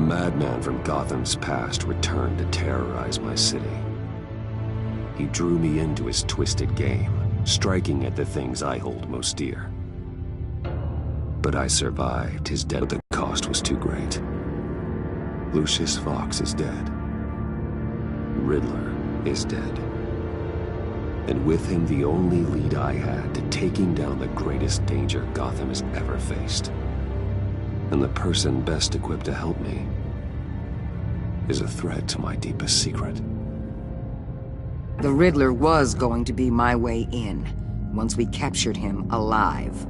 madman from Gotham's past returned to terrorize my city. He drew me into his twisted game, striking at the things I hold most dear. But I survived his death. The cost was too great. Lucius Fox is dead. Riddler is dead. And with him the only lead I had to taking down the greatest danger Gotham has ever faced. And the person best equipped to help me is a threat to my deepest secret. The Riddler was going to be my way in, once we captured him alive.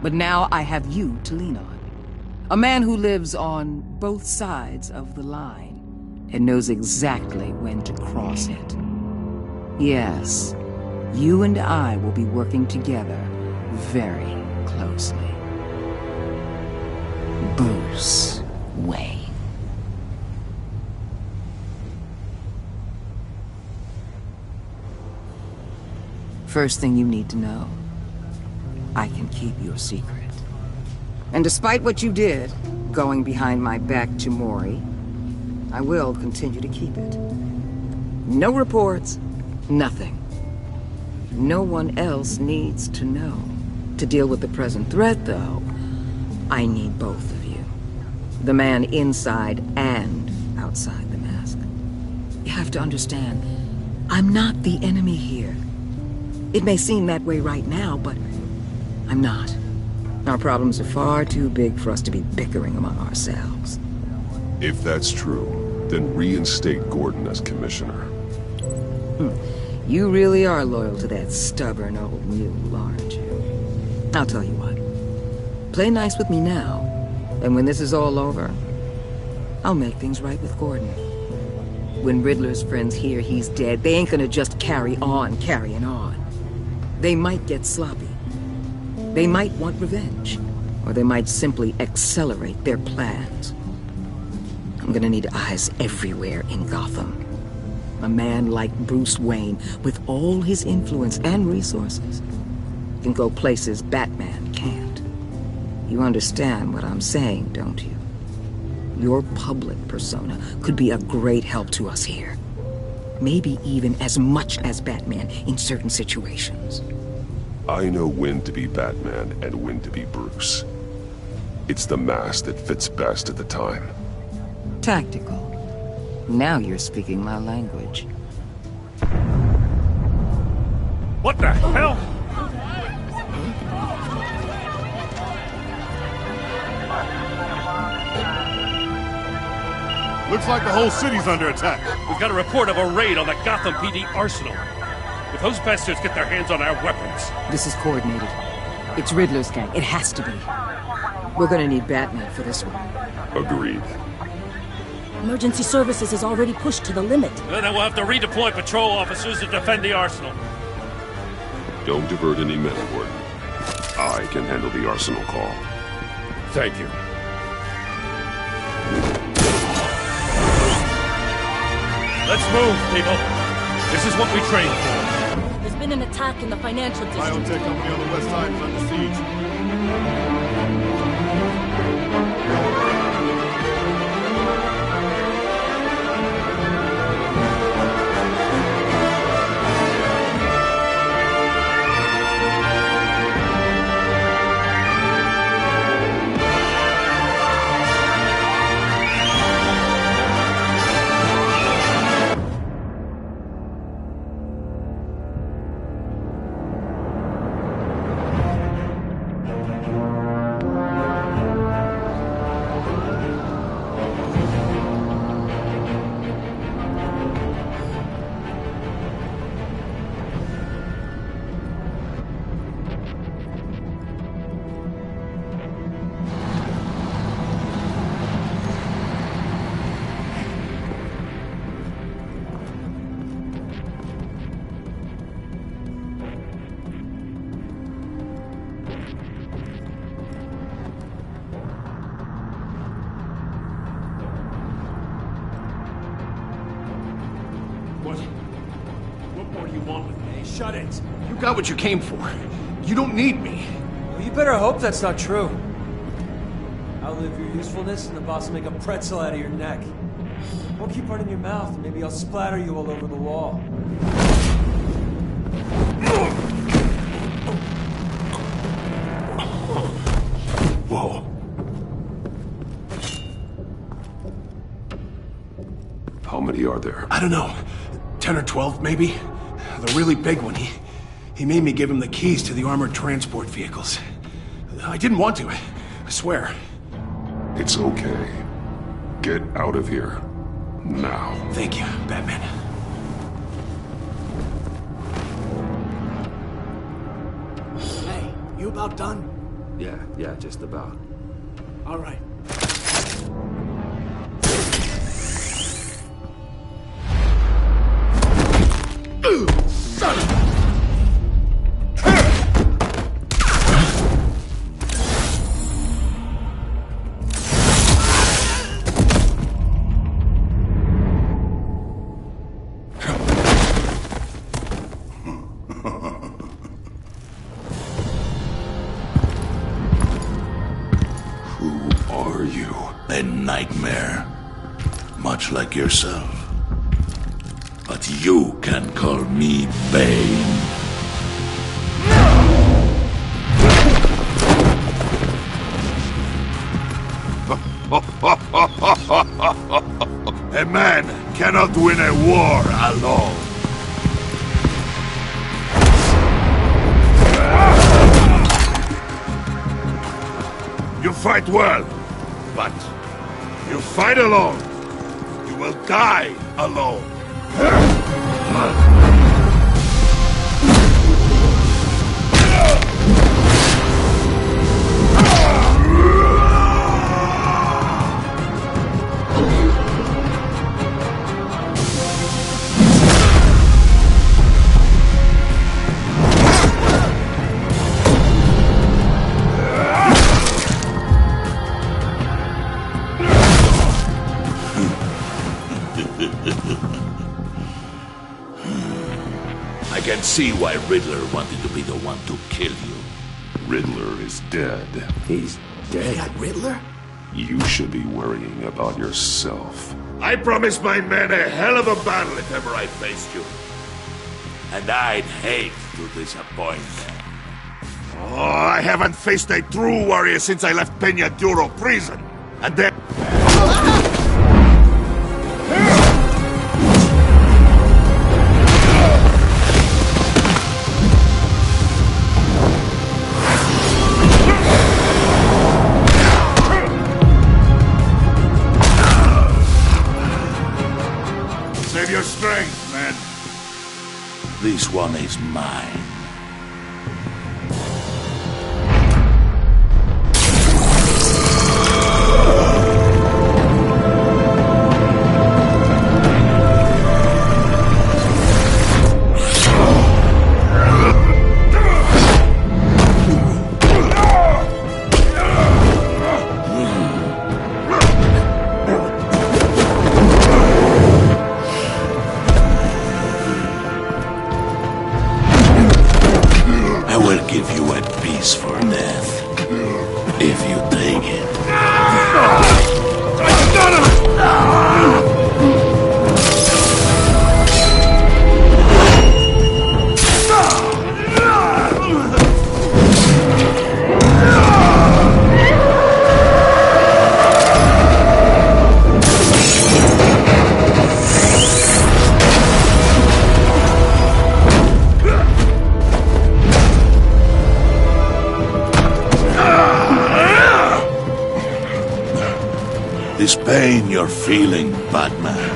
But now I have you to lean on. A man who lives on both sides of the line, and knows exactly when to cross it. Yes, you and I will be working together very closely. Bruce Wayne. First thing you need to know, I can keep your secret. And despite what you did, going behind my back to Mori, I will continue to keep it. No reports, nothing. No one else needs to know. To deal with the present threat, though, I need both of you. The man inside and outside the mask. You have to understand, I'm not the enemy here. It may seem that way right now, but I'm not. Our problems are far too big for us to be bickering among ourselves. If that's true, then reinstate Gordon as commissioner. You really are loyal to that stubborn old mule, aren't you? I'll tell you what. Play nice with me now, and when this is all over, I'll make things right with Gordon. When Riddler's friends hear he's dead, they ain't gonna just carry on carrying on. They might get sloppy. They might want revenge, or they might simply accelerate their plans. I'm gonna need eyes everywhere in Gotham. A man like Bruce Wayne, with all his influence and resources, can go places Batman can't. You understand what I'm saying, don't you? Your public persona could be a great help to us here. Maybe even as much as Batman in certain situations. I know when to be Batman and when to be Bruce. It's the mask that fits best at the time. Tactical. Now you're speaking my language. What the hell? Looks like the whole city's under attack. We've got a report of a raid on the Gotham PD arsenal. If those bastards get their hands on our weapons... This is coordinated. It's Riddler's gang. It has to be. We're gonna need Batman for this one. Agreed. Emergency services is already pushed to the limit. Then we'll have to redeploy patrol officers to defend the arsenal. Don't divert any men, Gordon. I can handle the arsenal call. Thank you. Let's move, people. This is what we trained for. There's been an attack in the financial district. Biotech company on the west side is under siege. What more do you want with me? Shut it! You got what you came for. You don't need me. Well, you better hope that's not true. Outlive your usefulness, and the boss will make a pretzel out of your neck. Won't keep running your mouth, and maybe I'll splatter you all over the wall. Whoa. How many are there? I don't know. 10 or 12, maybe? The really big one, he made me give him the keys to the armored transport vehicles. I didn't want to, I swear. It's okay. Get out of here. Now. Thank you, Batman. Hey, you about done? Yeah, just about. All right. Son of a... A nightmare, much like yourself. But you can call me Bane. A man cannot win a war alone. You fight well, but you fight alone. You will die alone. I can see why Riddler wanted to be the one to kill you. Riddler is dead. He's dead. They got Riddler? You should be worrying about yourself. I promised my men a hell of a battle if ever I faced you. And I'd hate to disappoint them. Oh, I haven't faced a true warrior since I left Peña Duro prison. And then... Save your strength, man. This one is mine. Give you a peaceful death, if you take it. This pain you're feeling, Batman.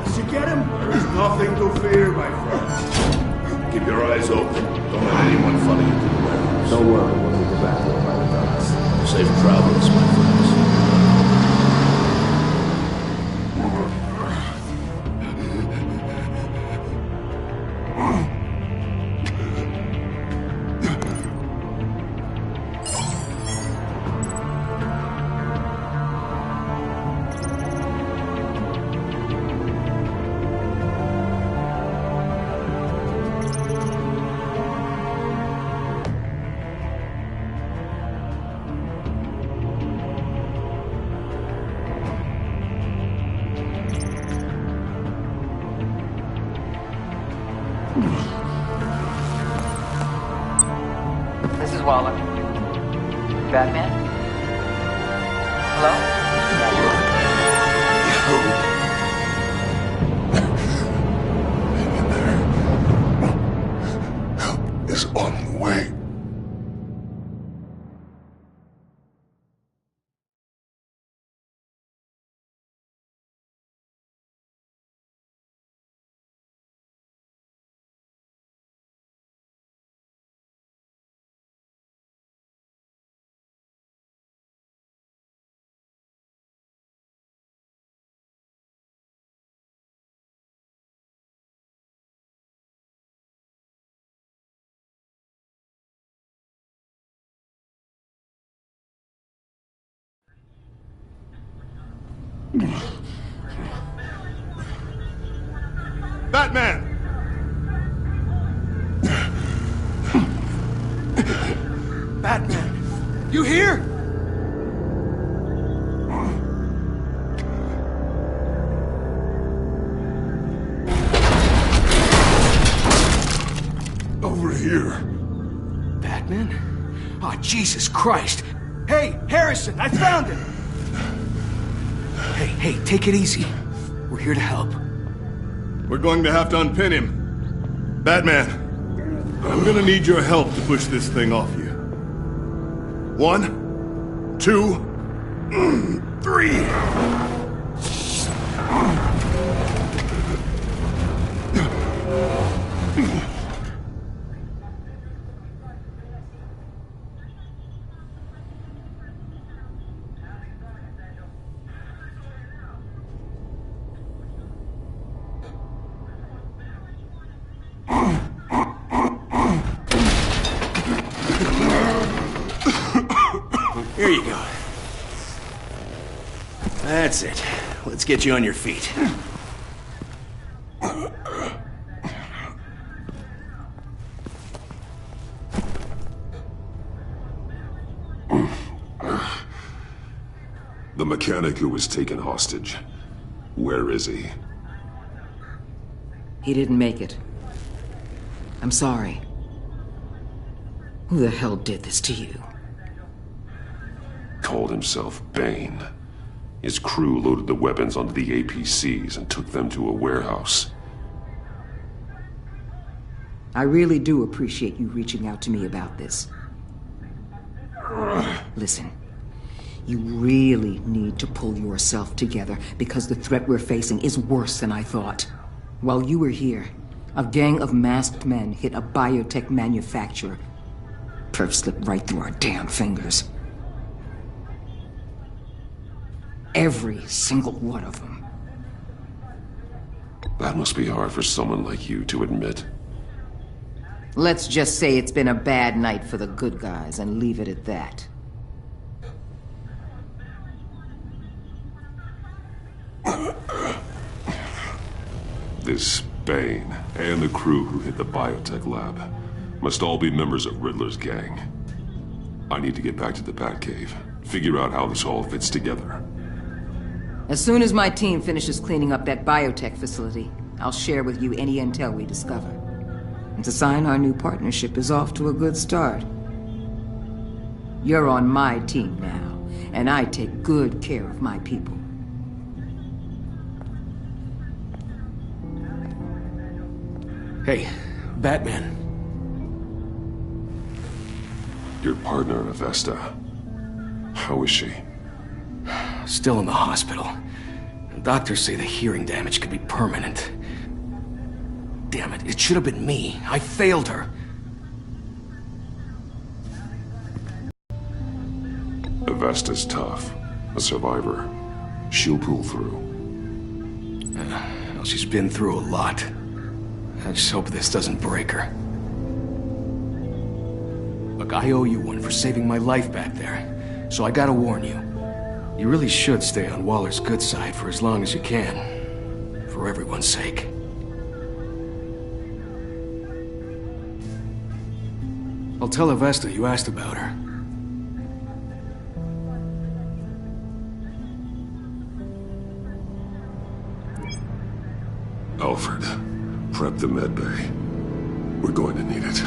Did you get him? There's nothing to fear, my friend. Keep your eyes open. Don't let anyone follow you to the warehouse. Don't worry, we'll meet the back door by the docks. Safe travels, my friends. This is Waller. Batman? Hello? Help is on the way. Batman! Batman! You here? Over here. Batman? Oh, Jesus Christ! Hey, Harrison, I found him! Hey, take it easy. We're here to help. We're going to have to unpin him. Batman, I'm gonna need your help to push this thing off you. 1, 2, 3. Here you go. That's it. Let's get you on your feet. The mechanic who was taken hostage. Where is he? He didn't make it. I'm sorry. Who the hell did this to you? Called himself Bane. His crew loaded the weapons onto the APCs and took them to a warehouse. I really do appreciate you reaching out to me about this. Listen, you really need to pull yourself together because the threat we're facing is worse than I thought. While you were here, a gang of masked men hit a biotech manufacturer. Perf slipped right through our damn fingers. Every single one of them. That must be hard for someone like you to admit. Let's just say it's been a bad night for the good guys and leave it at that. This Bane and the crew who hit the biotech lab must all be members of Riddler's gang. I need to get back to the Batcave, figure out how this all fits together. As soon as my team finishes cleaning up that biotech facility, I'll share with you any intel we discover. And to sign our new partnership is off to a good start. You're on my team now, and I take good care of my people. Hey, Batman. Your partner, Avesta. How is she? Still in the hospital. Doctors say the hearing damage could be permanent. Damn it, it should have been me. I failed her. Vesta's tough. A survivor. She'll pull through. Well, she's been through a lot. I just hope this doesn't break her. Look, I owe you one for saving my life back there. So I gotta warn you. You really should stay on Waller's good side for as long as you can. For everyone's sake. I'll tell Avesta you asked about her. Alfred, prep the medbay. We're going to need it.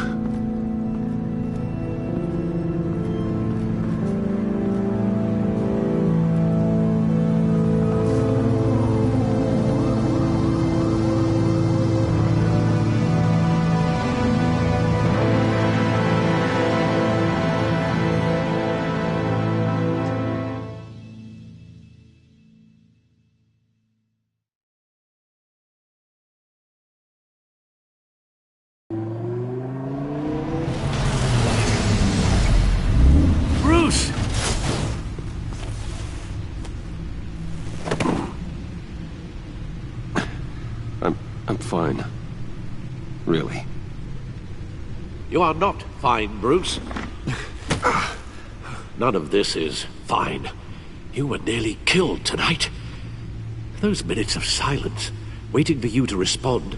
I'm fine. Really. You are not fine, Bruce. None of this is fine. You were nearly killed tonight. Those minutes of silence, waiting for you to respond,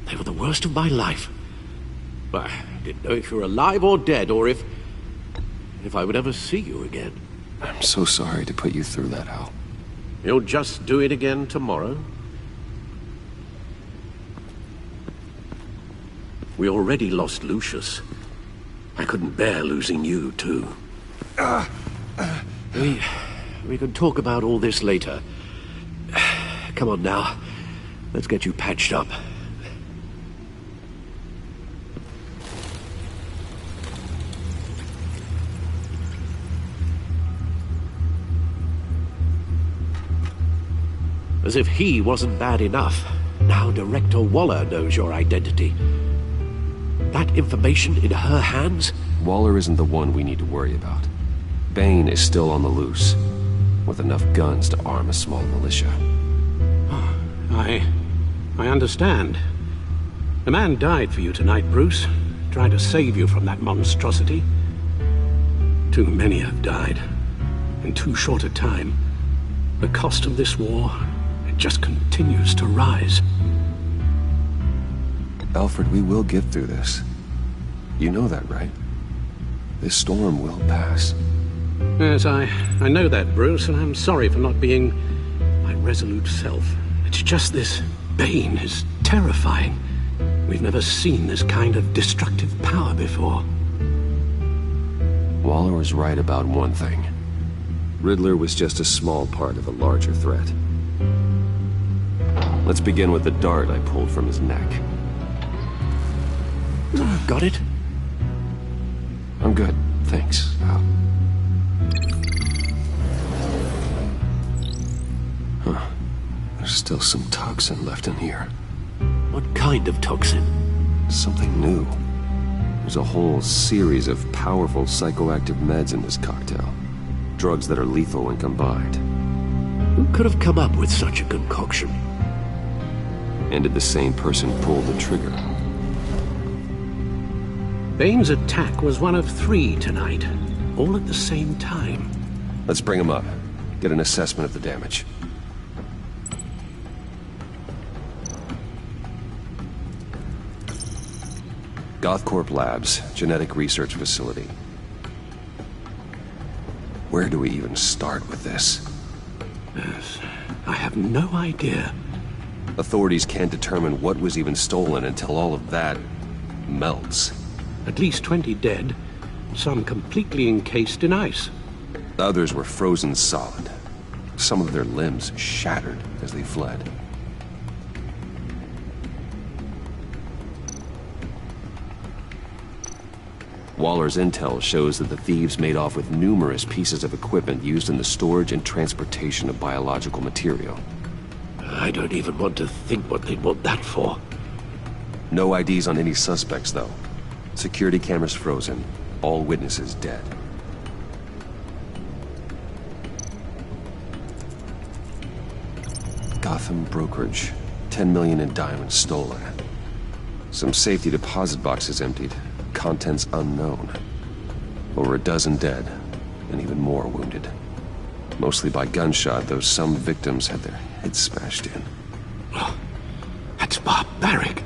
they were the worst of my life. I didn't know if you were alive or dead, or if I would ever see you again. I'm so sorry to put you through that, Al. You'll just do it again tomorrow? We already lost Lucius. I couldn't bear losing you, too. We can talk about all this later. Come on now. Let's get you patched up. As if he wasn't bad enough, now Director Waller knows your identity. That information in her hands? Waller isn't the one we need to worry about. Bane is still on the loose, with enough guns to arm a small militia. I understand. The man died for you tonight, Bruce. Tried to save you from that monstrosity. Too many have died. In too short a time. The cost of this war, it just continues to rise. Alfred, we will get through this. You know that, right? This storm will pass. Yes, I know that, Bruce, and I'm sorry for not being my resolute self. It's just this Bane is terrifying. We've never seen this kind of destructive power before. Waller was right about one thing. Riddler was just a small part of a larger threat. Let's begin with the dart I pulled from his neck. Got it? I'm good, thanks, Al. Huh. There's still some toxin left in here. What kind of toxin? Something new. There's a whole series of powerful psychoactive meds in this cocktail. Drugs that are lethal when combined. Who could have come up with such a concoction? And did the same person pull the trigger? Bane's attack was one of 3 tonight, all at the same time. Let's bring him up. Get an assessment of the damage. Gothcorp Labs, genetic research facility. Where do we even start with this? Yes, I have no idea. Authorities can't determine what was even stolen until all of that melts. At least 20 dead, some completely encased in ice. Others were frozen solid. Some of their limbs shattered as they fled. Waller's intel shows that the thieves made off with numerous pieces of equipment used in the storage and transportation of biological material. I don't even want to think what they'd want that for. No IDs on any suspects, though. Security cameras frozen. All witnesses dead. Gotham brokerage. 10 million in diamonds stolen. Some safety deposit boxes emptied. Contents unknown. Over a dozen dead, and even more wounded. Mostly by gunshot, though some victims had their heads smashed in. Oh, that's barbaric.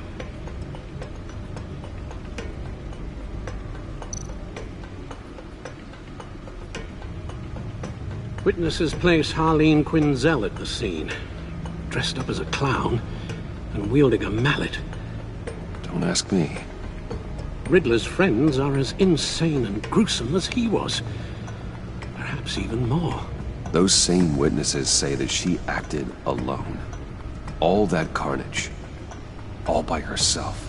Witnesses place Harleen Quinzel at the scene, dressed up as a clown and wielding a mallet. Don't ask me. Riddler's friends are as insane and gruesome as he was. Perhaps even more. Those same witnesses say that she acted alone. All that carnage. All by herself.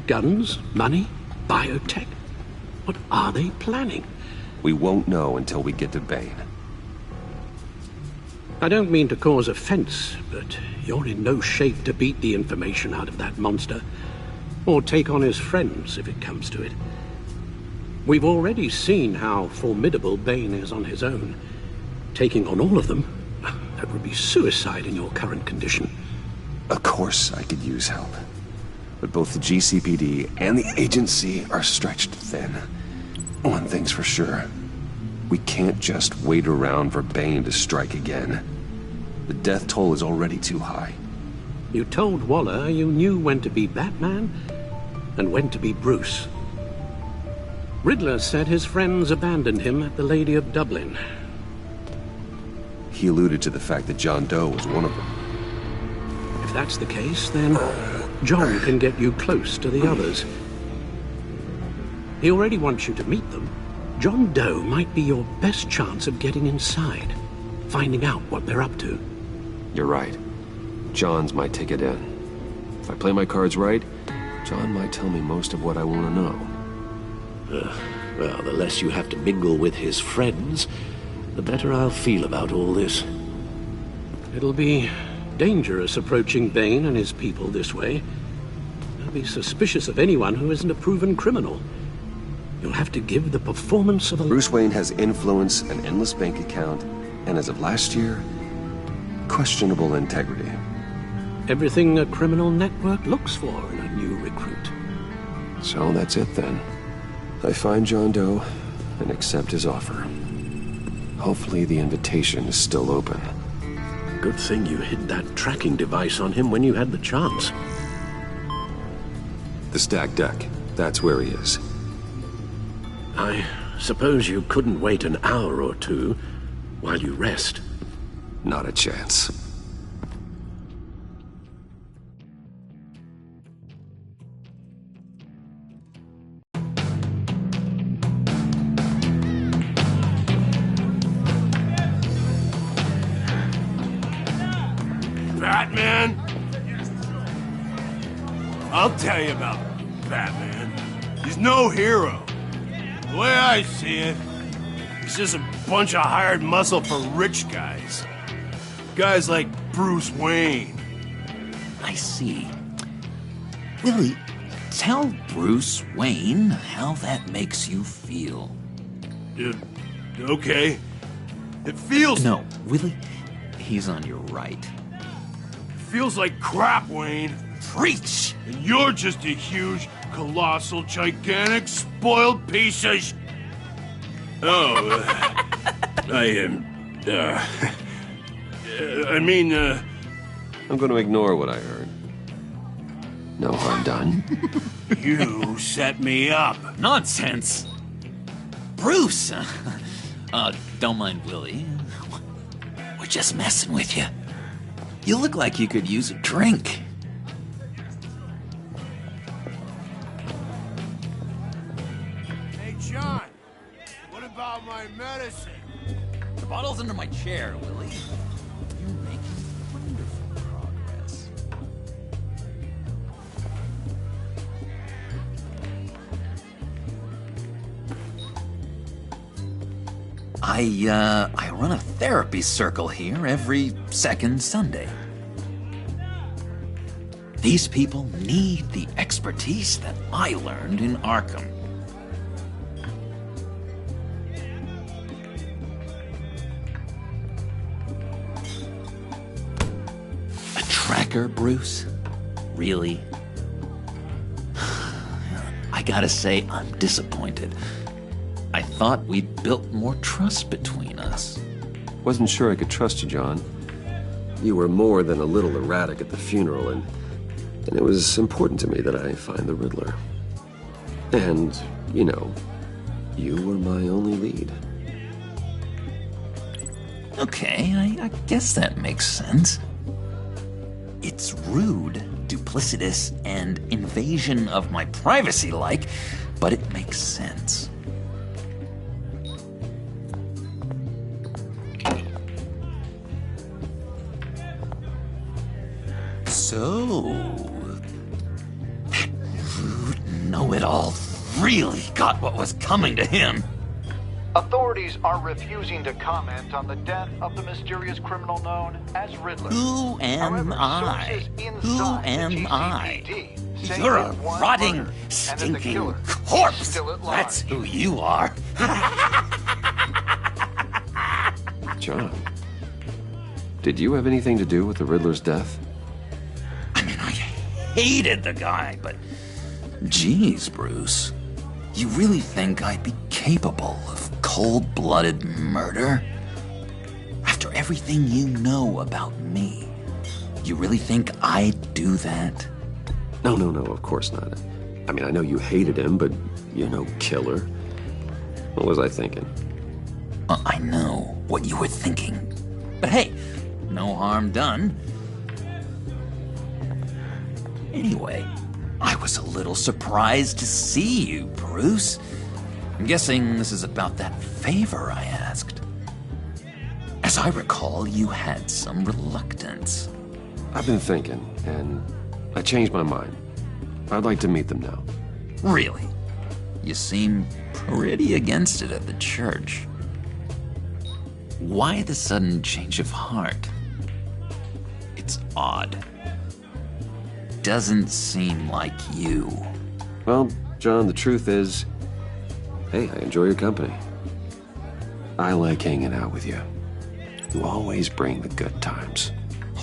Guns, money, biotech. What are they planning? We won't know until we get to Bane. I don't mean to cause offense, but you're in no shape to beat the information out of that monster, or take on his friends if it comes to it. We've already seen how formidable Bane is on his own. Taking on all of them, that would be suicide in your current condition. Of course I could use help. But both the GCPD and the agency are stretched thin. One thing's for sure. We can't just wait around for Bane to strike again. The death toll is already too high. You told Waller you knew when to be Batman and when to be Bruce. Riddler said his friends abandoned him at the Lady of Dublin. He alluded to the fact that John Doe was one of them. If that's the case, then John can get you close to the others. He already wants you to meet them. John Doe might be your best chance of getting inside, finding out what they're up to. You're right. John's my ticket in. If I play my cards right, John might tell me most of what I want to know. Well, the less you have to mingle with his friends, the better I'll feel about all this. It'll be dangerous approaching Bane and his people this way. They'll be suspicious of anyone who isn't a proven criminal. You'll have to give the performance of a... Bruce Wayne has influence, an endless bank account, and as of last year, questionable integrity. Everything a criminal network looks for in a new recruit. So that's it then. I find John Doe and accept his offer. Hopefully the invitation is still open. Good thing you hid that tracking device on him when you had the chance. The stacked deck. That's where he is. I suppose you couldn't wait an hour or two while you rest. Not a chance. Batman? I'll tell you about Batman. He's no hero. The way I see it, he's just a bunch of hired muscle for rich guys. Guys like Bruce Wayne. I see. Willie, tell Bruce Wayne how that makes you feel. Okay. It feels... No, Willie, he's on your right. Feels like crap, Wayne. Preach! And you're just a huge, colossal, gigantic, spoiled piece of sh... Oh, I'm going to ignore what I heard. No harm done. You set me up. Nonsense! Bruce! Don't mind Willie. just messing with you. You look like you could use a drink. Hey, John, what about my medicine? The bottle's under my chair, Willie. You're making wonderful progress. I run a therapy circle here every second Sunday. These people need the expertise that I learned in Arkham. A tracker, Bruce? Really? I gotta say, I'm disappointed. I thought we'd built more trust between us. Wasn't sure I could trust you, John. You were more than a little erratic at the funeral, and it was important to me that I find the Riddler. And, you know, you were my only lead. Okay, I guess that makes sense. It's rude, duplicitous, and invasion of my privacy-like, but it makes sense. So, that rude know-it-all really got what was coming to him. Authorities are refusing to comment on the death of the mysterious criminal known as Riddler. Who am I? Who am I? You're a rotting, stinking corpse. That's who you are. John, did you have anything to do with the Riddler's death? Hated the guy, but geez, Bruce, you really think I'd be capable of cold-blooded murder? After everything you know about me, you really think I'd do that? No, of course not. I mean, I know you hated him, but you're no killer. What was I thinking? I know what you were thinking. But hey, no harm done. Anyway, I was a little surprised to see you, Bruce. I'm guessing this is about that favor I asked. As I recall, you had some reluctance. I've been thinking, and I changed my mind. I'd like to meet them now. Really? You seem pretty against it at the church. Why the sudden change of heart? It's odd. Doesn't seem like you. Well, John, the truth is, hey, I enjoy your company. I like hanging out with you. You always bring the good times.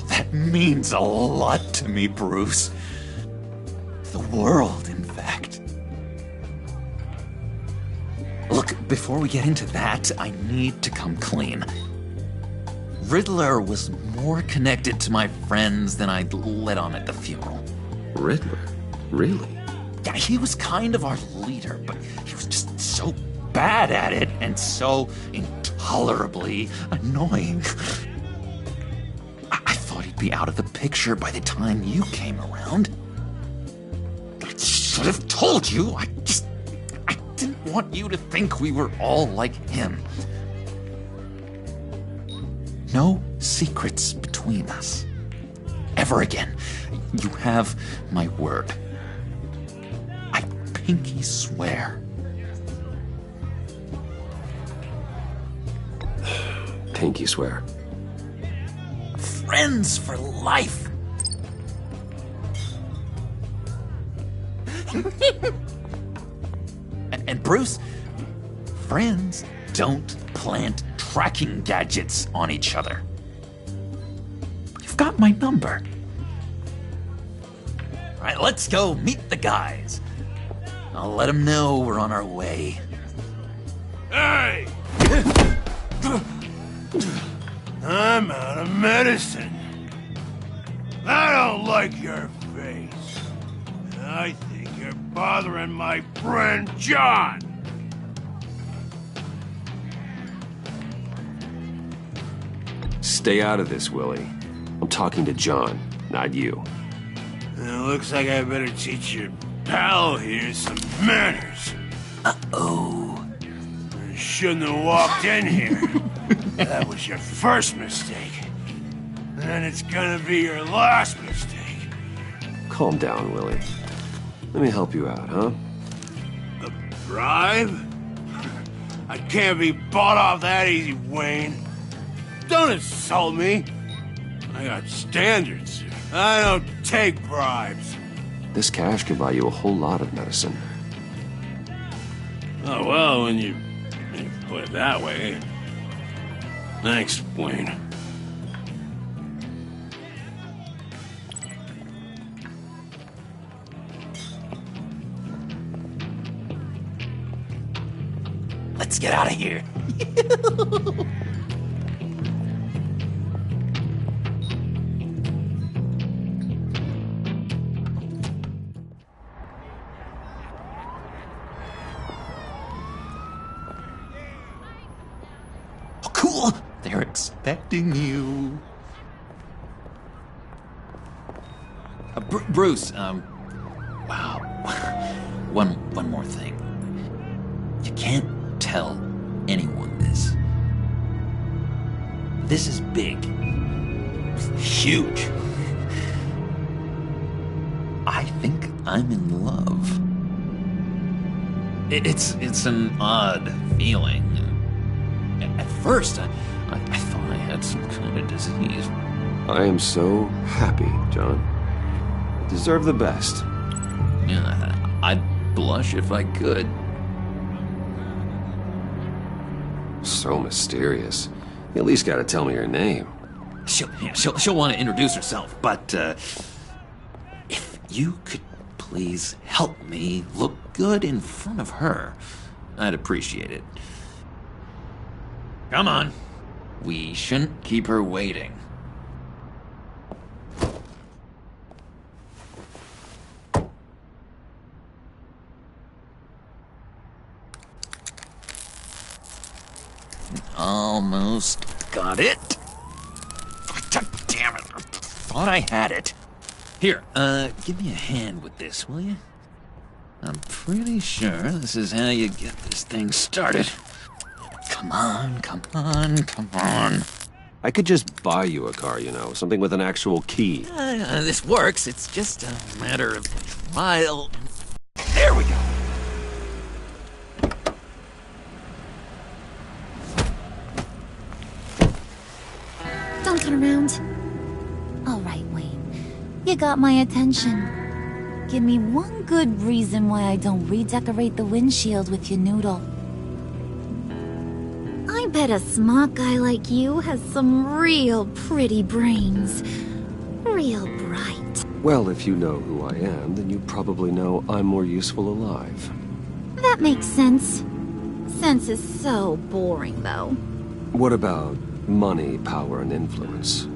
That means a lot to me, Bruce. The world, in fact. Look, before we get into that, I need to come clean. Riddler was more connected to my friends than I'd let on at the funeral. Riddler? Really? Yeah, he was kind of our leader, but he was just so bad at it and so intolerably annoying. I thought he'd be out of the picture by the time you came around. I should have told you. I didn't want you to think we were all like him. No secrets between us. Ever again. You have my word. I pinky swear. Pinky swear. Friends for life. And Bruce, friends don't plant tracking gadgets on each other. You've got my number. All right, let's go meet the guys. I'll let them know we're on our way. Hey! I'm out of medicine. I don't like your face. I think you're bothering my friend John. Stay out of this, Willie. I'm talking to John, not you. It looks like I better teach your pal here some manners. Uh-oh. You shouldn't have walked in here. That was your first mistake. And it's gonna be your last mistake. Calm down, Willie. Let me help you out, huh? A bribe? I can't be bought off that easy, Wayne. Don't insult me. I got standards. I don't take bribes. This cash could buy you a whole lot of medicine. Oh, well, when you put it that way. Thanks, Wayne. Let's get out of here. Oh, cool. They're expecting you. Bruce, wow. One more thing. You can't tell anyone this. This is big. Huge. I think I'm in love. It's an odd feeling. At first, I thought I had some kind of disease. I am so happy, John. You deserve the best. Yeah, I'd blush if I could. So mysterious. You at least gotta tell me your name. She'll want to introduce herself, but if you could please help me look good in front of her, I'd appreciate it. Come on. We shouldn't keep her waiting. Almost got it. Damn it. Thought I had it. Here, give me a hand with this, will you? I'm pretty sure this is how you get this thing started. Come on, come on, come on. I could just buy you a car, you know, something with an actual key. This works. It's just a matter of trial. There we go. Don't turn around. All right, Wayne. You got my attention. Give me one good reason why I don't redecorate the windshield with your noodle. I bet a smart guy like you has some real pretty brains. Real bright. Well, if you know who I am, then you probably know I'm more useful alive. That makes sense. Sense is so boring, though. What about money, power, and influence?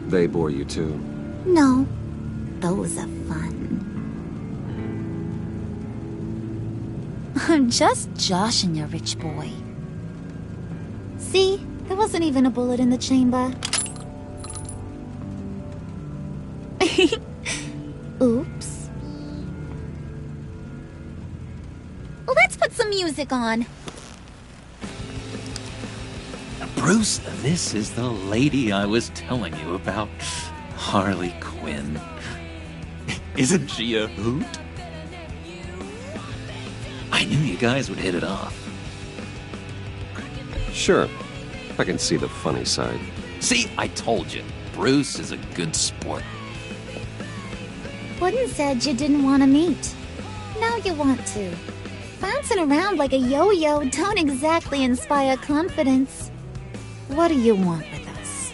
They bore you too? No. Those are fun. I'm just joshing you, rich boy. See? There wasn't even a bullet in the chamber. Oops. Let's put some music on. Bruce, this is the lady I was telling you about. Harley Quinn. Isn't she a hoot? I knew you guys would hit it off. Sure. I can see the funny side. See, I told you. Bruce is a good sport. Wooden said you didn't want to meet. Now you want to. Bouncing around like a yo-yo don't exactly inspire confidence. What do you want with us?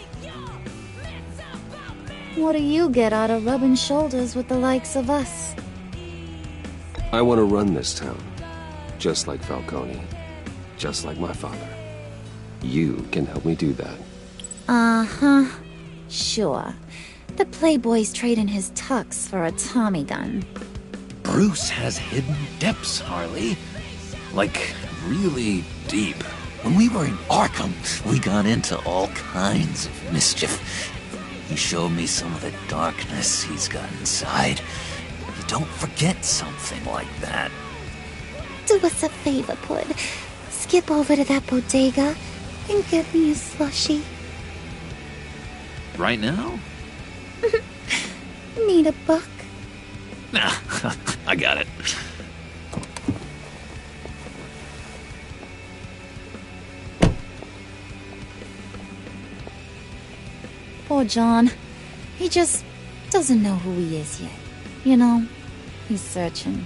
What do you get out of rubbing shoulders with the likes of us? I want to run this town. Just like Falcone. Just like my father. You can help me do that. Uh-huh. Sure. The playboy's trading his tux for a Tommy gun. Bruce has hidden depths, Harley. Like, really deep. When we were in Arkham, we got into all kinds of mischief. He showed me some of the darkness he's got inside. You don't forget something like that. Do us a favor, Pud. Skip over to that bodega and get me a slushie. Right now? Need a buck? Nah, I got it. Poor John. He just doesn't know who he is yet. You know, he's searching.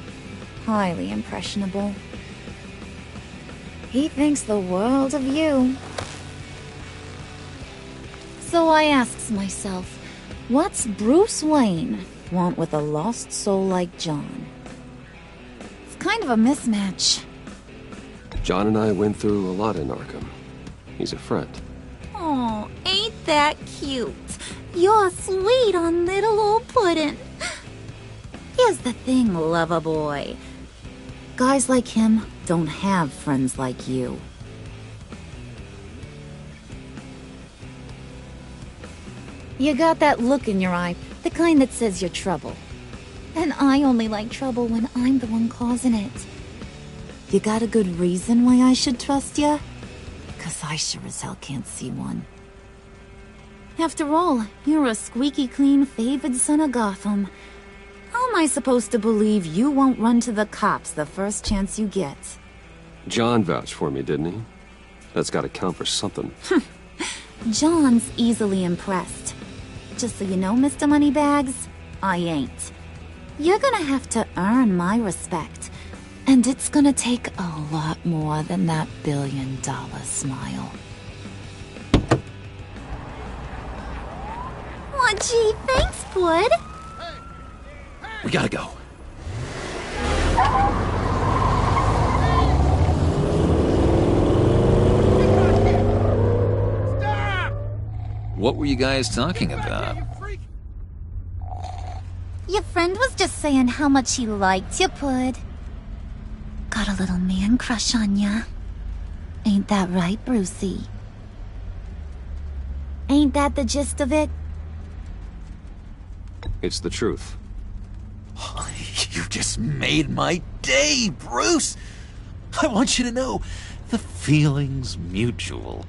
Highly impressionable. He thinks the world of you. So I asks myself, what's Bruce Wayne want with a lost soul like John? It's kind of a mismatch. John and I went through a lot in Arkham. He's a friend. Oh, ain't that cute? You're sweet on little old Puddin'. Here's the thing, lover boy. Guys like him don't have friends like you. You got that look in your eye, the kind that says you're trouble. And I only like trouble when I'm the one causing it. You got a good reason why I should trust you? 'Cause I sure as hell can't see one. After all, you're a squeaky clean favored son of Gotham. How am I supposed to believe you won't run to the cops the first chance you get? John vouched for me, didn't he? That's gotta count for something. John's easily impressed. Just so you know, Mr. Moneybags, I ain't. You're gonna have to earn my respect. And it's gonna take a lot more than that billion-dollar smile. Aw, gee, thanks, Bud. We gotta go. What were you guys talking about? Your friend was just saying how much he liked you, Pud. Got a little man crush on ya. Ain't that right, Brucey? Ain't that the gist of it? It's the truth. You just made my day, Bruce! I want you to know, the feeling's mutual.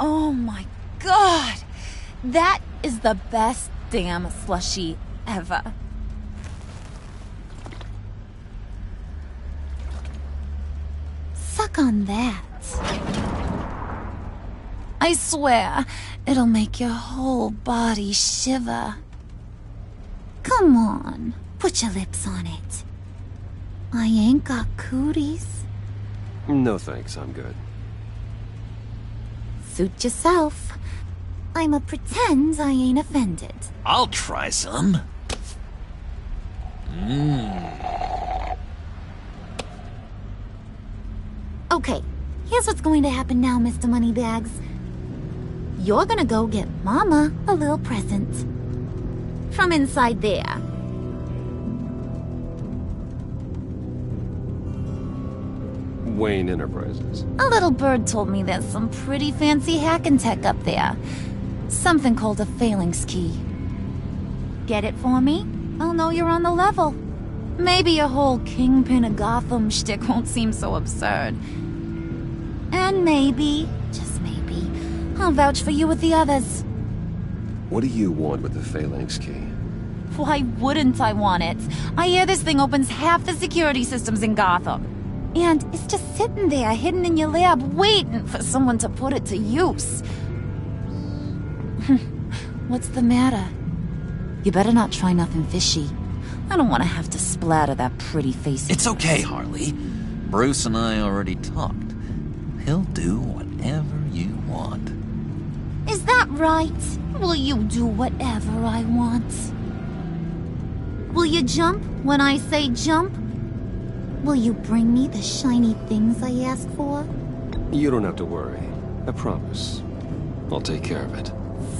Oh my god! That is the best damn slushie ever. Suck on that. I swear, it'll make your whole body shiver. Come on, put your lips on it. I ain't got cooties. No thanks, I'm good. Suit yourself. I'ma pretend I ain't offended. I'll try some. Okay, here's what's going to happen now, Mr. Moneybags. You're gonna go get Mama a little present. From inside there. Wayne Enterprises. A little bird told me there's some pretty fancy hacking tech up there. Something called a phalanx key. Get it for me? I'll know you're on the level. Maybe your whole Kingpin of Gotham shtick won't seem so absurd. And maybe, just maybe, I'll vouch for you with the others. What do you want with the phalanx key? Why wouldn't I want it? I hear this thing opens half the security systems in Gotham. And it's just sitting there, hidden in your lab, waiting for someone to put it to use. What's the matter? You better not try nothing fishy. I don't want to have to splatter that pretty face. It's okay, Harley. Bruce and I already talked. He'll do whatever you want. Is that right? Will you do whatever I want? Will you jump when I say jump? Will you bring me the shiny things I ask for? You don't have to worry. I promise. I'll take care of it.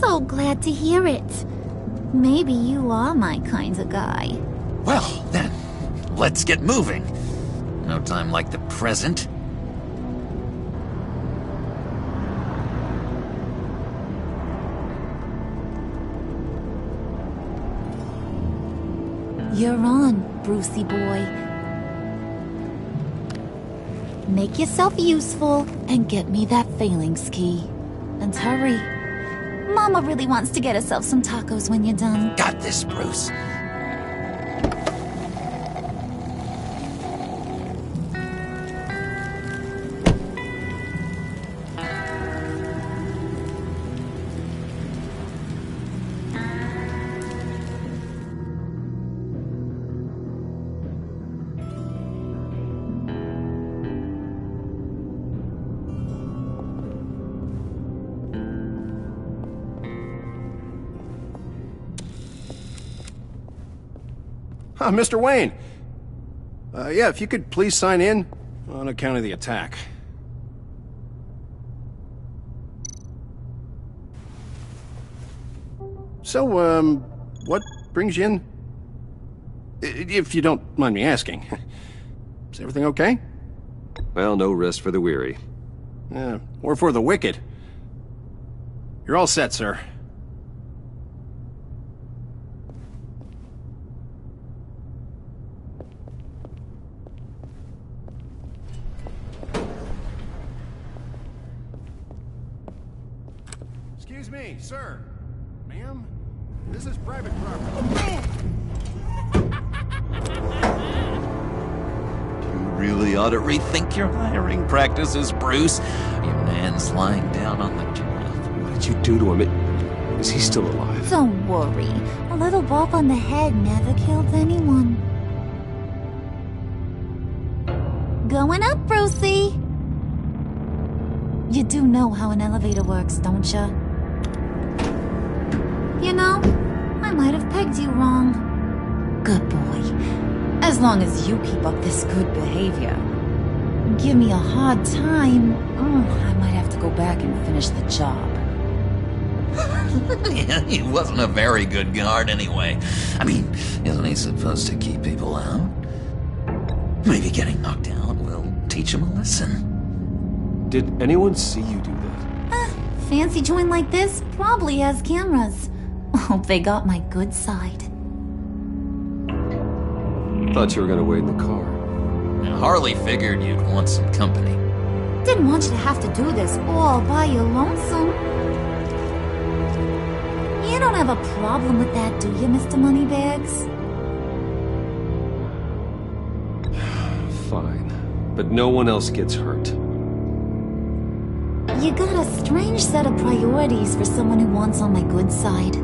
So glad to hear it. Maybe you are my kind of guy. Well, then, let's get moving. No time like the present. You're on, Brucey boy. Make yourself useful and get me that phalanx key. And hurry. Mama really wants to get herself some tacos when you're done. Got this, Bruce. Mr. Wayne. Yeah, if you could please sign in on account of the attack. So, what brings you in? If you don't mind me asking. Is everything okay? Well, no rest for the weary. Or for the wicked. You're all set, sir. Excuse me, sir. Ma'am? This is private property. You really ought to rethink your hiring practices, Bruce. Your man's lying down on the job. What did you do to him? Is he still alive? Don't worry. A little bump on the head never killed anyone. Going up, Brucey. You do know how an elevator works, don't you? You know, I might have pegged you wrong. Good boy. As long as you keep up this good behavior. Give me a hard time, I might have to go back and finish the job. Yeah, he wasn't a very good guard anyway. I mean, isn't he supposed to keep people out? Maybe getting knocked out will teach him a lesson. Did anyone see you do that? Fancy joint like this probably has cameras. Hope they got my good side. Thought you were gonna wait in the car. Harley figured you'd want some company. Didn't want you to have to do this all by your lonesome. You don't have a problem with that, do you, Mr. Moneybags? Fine. But no one else gets hurt. You got a strange set of priorities for someone who wants on my good side.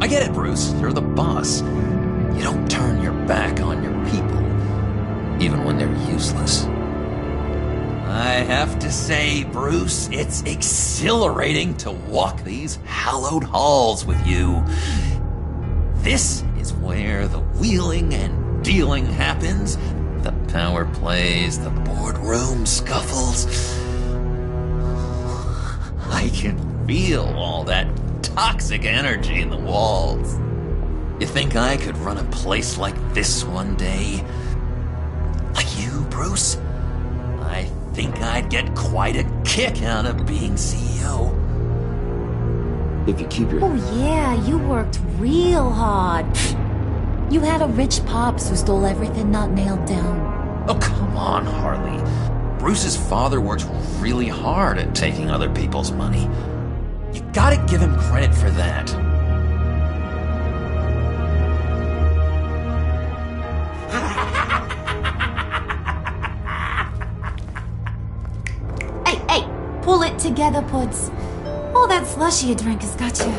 I get it, Bruce. You're the boss. You don't turn your back on your people, even when they're useless. I have to say, Bruce, it's exhilarating to walk these hallowed halls with you. This is where the wheeling and dealing happens. The power plays, the boardroom scuffles. I can feel all that toxic energy in the walls. You think I could run a place like this one day? Like you, Bruce? I think I'd get quite a kick out of being CEO. If you keep your... Oh yeah, you worked real hard. You had a rich pops who stole everything not nailed down. Oh, come on, Harley. Bruce's father worked really hard at taking other people's money. You gotta give him credit for that. Hey, pull it together, Puds. All that slushy you drink has got you.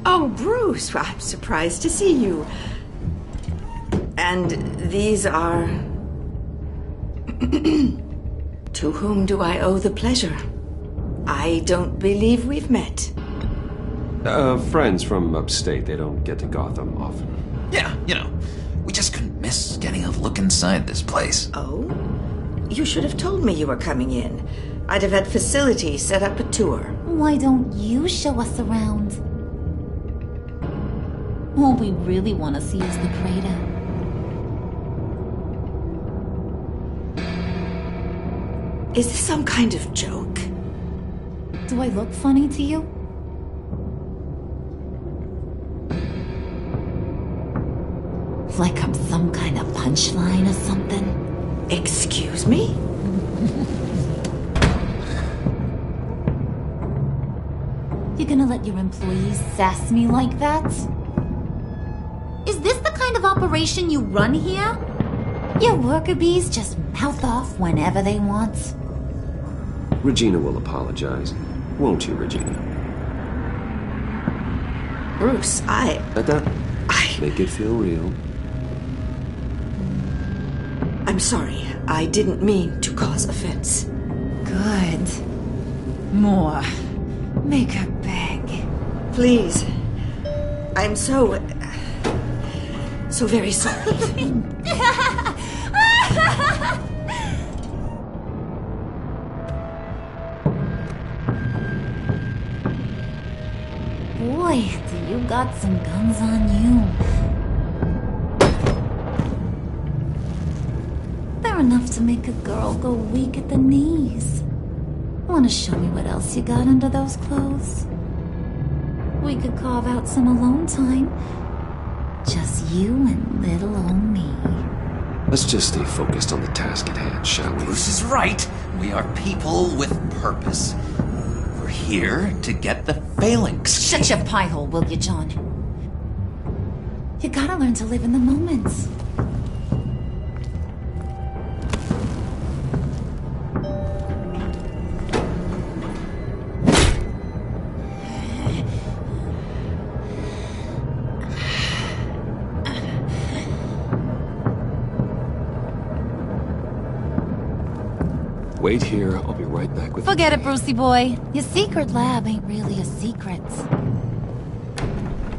Oh, Bruce, I'm surprised to see you. And these are... To whom do I owe the pleasure? I don't believe we've met. Friends from upstate. They don't get to Gotham often. Yeah, you know, we just couldn't miss curious, getting a look inside this place. Oh? You should have told me you were coming in. I'd have had facilities set up a tour. Why don't you show us around? All we really want to see is the crater. Is this some kind of joke? Do I look funny to you? Like I'm some kind of punchline or something? Excuse me? You gonna let your employees sass me like that? Is this the kind of operation you run here? Your worker bees just mouth off whenever they want. Regina will apologize. Won't you, Regina? Bruce, Make it feel real. I'm sorry. I didn't mean to cause offense. Good. More. Make her beg. Please. I'm so very sorry. Boy, do you got some guns on you. They're enough to make a girl go weak at the knees. Wanna show me what else you got under those clothes? We could carve out some alone time. Just you and little old me. Let's just stay focused on the task at hand, shall we? Bruce is right. We are people with purpose. We're here to get the phalanx. Shut your pie hole, will you, John? You gotta learn to live in the moment. Wait here, I'll be right back with Forget it, Brucey boy. Your secret lab ain't really a secret.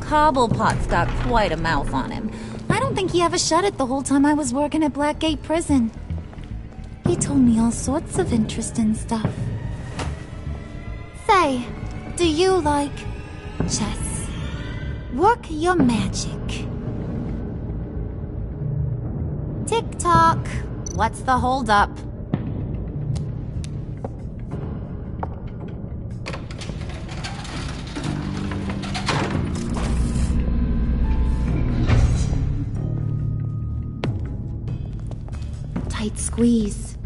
Cobblepot's got quite a mouth on him. I don't think he ever shut it the whole time I was working at Blackgate Prison. He told me all sorts of interesting stuff. Say, do you like chess? Work your magic. Tick-tock. What's the holdup? Tight squeeze.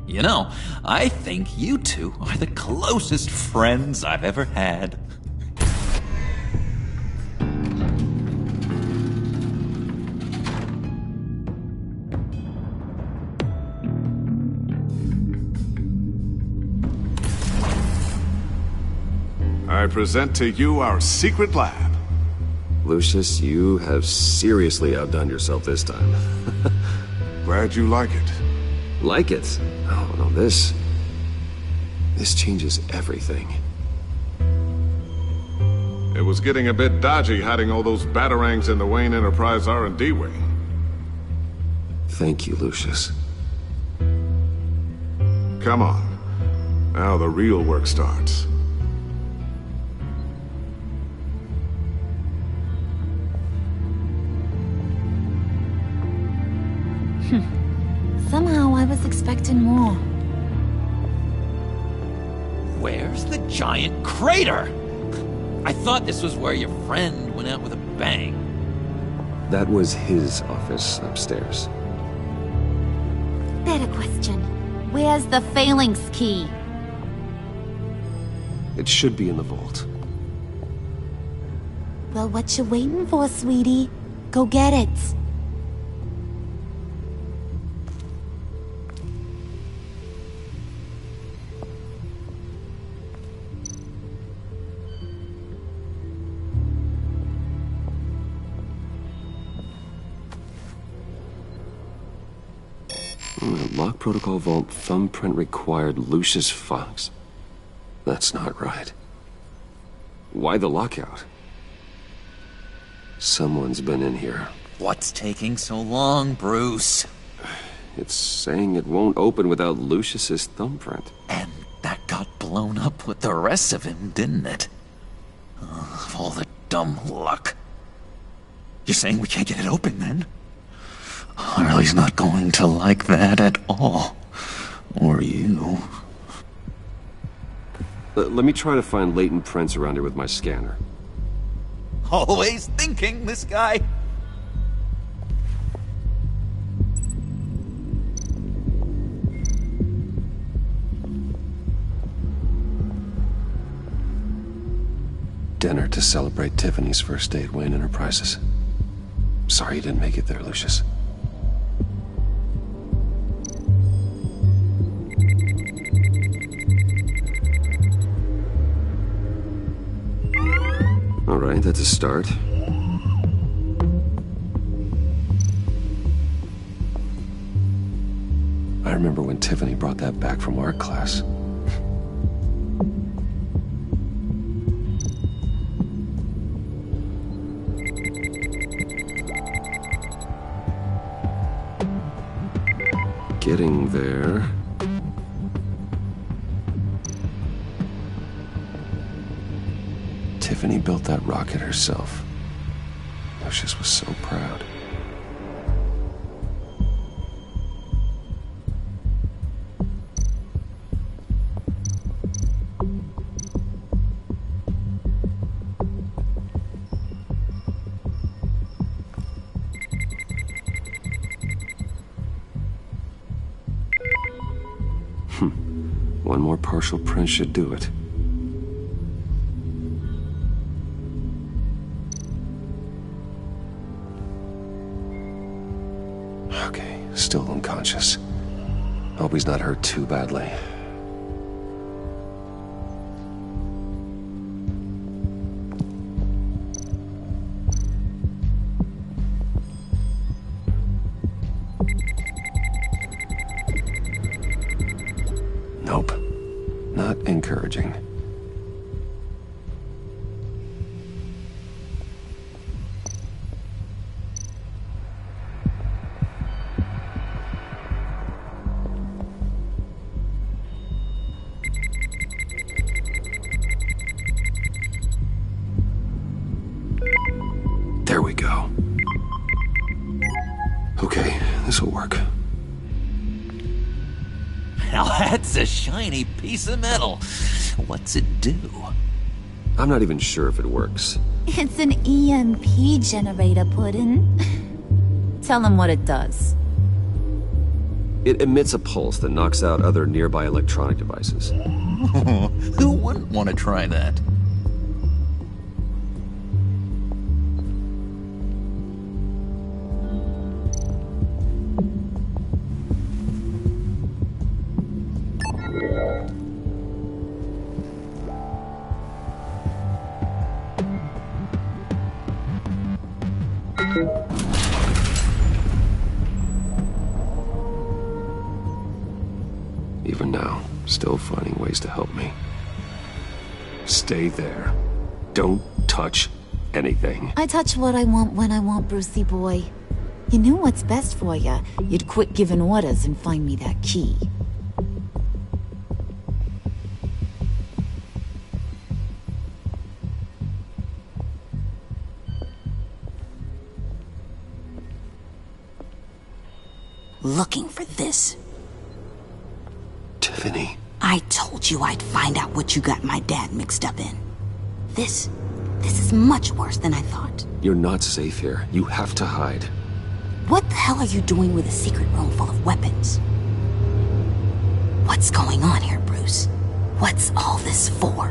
You know, I think you two are the closest friends I've ever had. I present to you our secret lab. Lucius, you have seriously outdone yourself this time. Glad you like it. Like it? Oh, no, this changes everything. It was getting a bit dodgy hiding all those batarangs in the Wayne Enterprise R&D wing. Thank you, Lucius. Come on. Now the real work starts. Somehow I was expecting more. Where's the giant crater? I thought this was where your friend went out with a bang. That was his office upstairs. Better question. Where's the phalanx key? It should be in the vault. Well, what you waiting for, sweetie? Go get it. Lock protocol vault thumbprint required Lucius Fox. That's not right. Why the lockout? Someone's been in here. What's taking so long, Bruce? It's saying it won't open without Lucius's thumbprint. And that got blown up with the rest of him, didn't it? Of all the dumb luck. You're saying we can't get it open, then? Harley's not going to like that at all. Or you. Let me try to find latent prints around here with my scanner. Always thinking, this guy. Dinner to celebrate Tiffany's first date, Wayne Enterprises. Sorry you didn't make it there, Lucius. All right, that's a start. I remember when Tiffany brought that back from art class. Getting there. Tiffany built that rocket herself. Lucius was so proud. One more partial print should do it. Okay, still unconscious. Hope he's not hurt too badly. Nope. Not encouraging. There we go. Okay, this'll work. Now that's a shiny piece of metal. What's it do? I'm not even sure if it works. It's an EMP generator, Puddin'. Tell him what it does. It emits a pulse that knocks out other nearby electronic devices. Who wouldn't want to try that? Even now, still finding ways to help me. Stay there. Don't touch anything. I touch what I want when I want, Brucey boy. You knew what's best for you. You'd quit giving orders and find me that key. Looking for this. Tiffany. I told you I'd find out what you got my dad mixed up in. This is much worse than I thought. You're not safe here. You have to hide. What the hell are you doing with a secret room full of weapons? What's going on here, Bruce? What's all this for?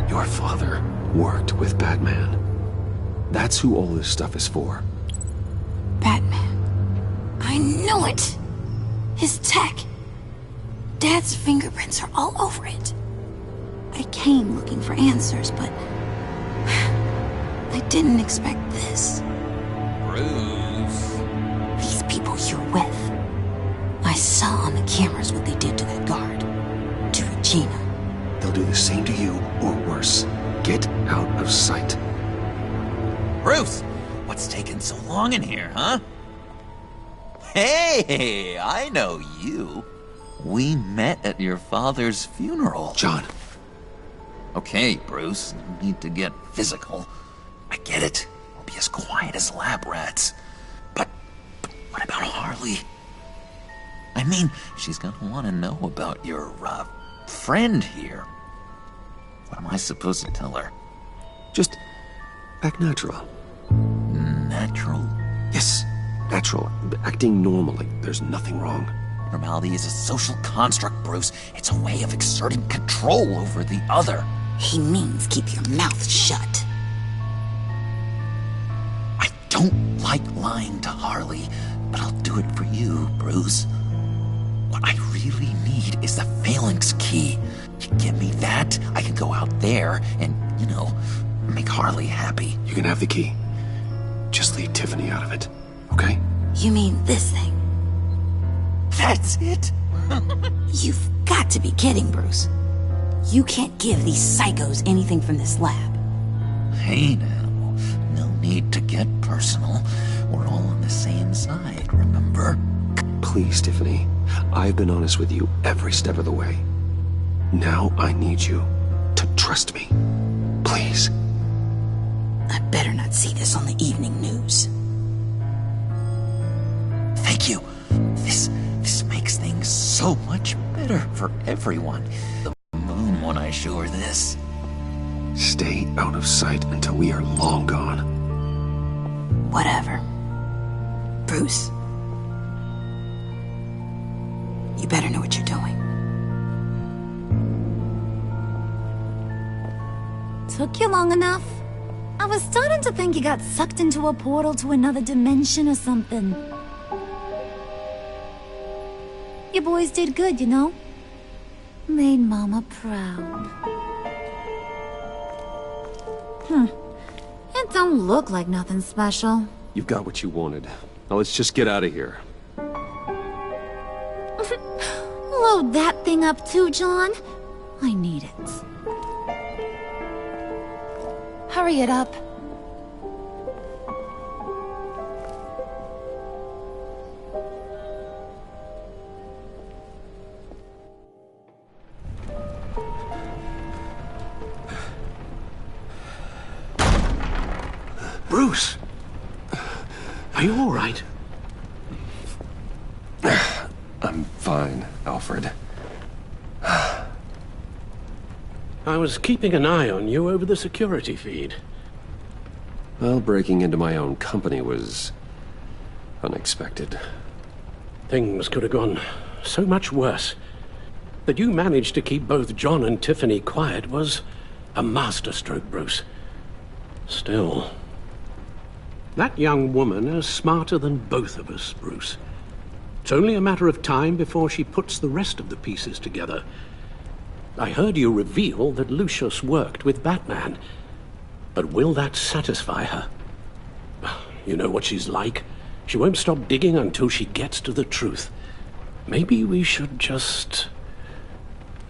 Your father worked with Batman. That's who all this stuff is for. Batman. I knew it! His tech. Dad's fingerprints are all over it. I came looking for answers, but I didn't expect this. Bruce. These people you're with. I saw on the cameras what they did to that guard. To Regina. They'll do the same to you, or worse. Get out of sight. Bruce, what's taking so long in here, huh? Hey, I know you. We met at your father's funeral. John. Okay, Bruce, no need to get physical. I get it. We'll be as quiet as lab rats. But what about Harley? I mean, she's gonna want to know about your, friend here. What am I supposed to tell her? Just act natural. Natural? Yes, natural. Acting normally. There's nothing wrong. Normality is a social construct, Bruce. It's a way of exerting control over the other. He means keep your mouth shut. I don't like lying to Harley, but I'll do it for you, Bruce. What I really need is the phalanx key. You give me that, I can go out there and, make Harley happy. You can have the key. Just leave Tiffany out of it, okay? You mean this thing? That's it? You've got to be kidding, Bruce. You can't give these psychos anything from this lab. Hey now, no need to get personal. We're all on the same side, remember? Please, Tiffany. I've been honest with you every step of the way. Now I need you to trust me. Please. I better not see this on the evening news. Thank you. This makes things so much better for everyone. The moon when I show her this. Stay out of sight until we are long gone. Whatever. Bruce. You better know what you're doing. Took you long enough? I was starting to think you got sucked into a portal to another dimension or something. You boys did good, you know? Made Mama proud. It don't look like nothing special. You've got what you wanted. Now let's just get out of here. Load that thing up too, John. I need it. Hurry it up. Bruce! Are you all right? I'm fine, Alfred. I was keeping an eye on you over the security feed. Well, breaking into my own company was unexpected. Things could have gone so much worse. That you managed to keep both John and Tiffany quiet was a masterstroke, Bruce. Still, that young woman is smarter than both of us, Bruce. It's only a matter of time before she puts the rest of the pieces together. I heard you reveal that Lucius worked with Batman. But will that satisfy her? You know what she's like. She won't stop digging until she gets to the truth. Maybe we should just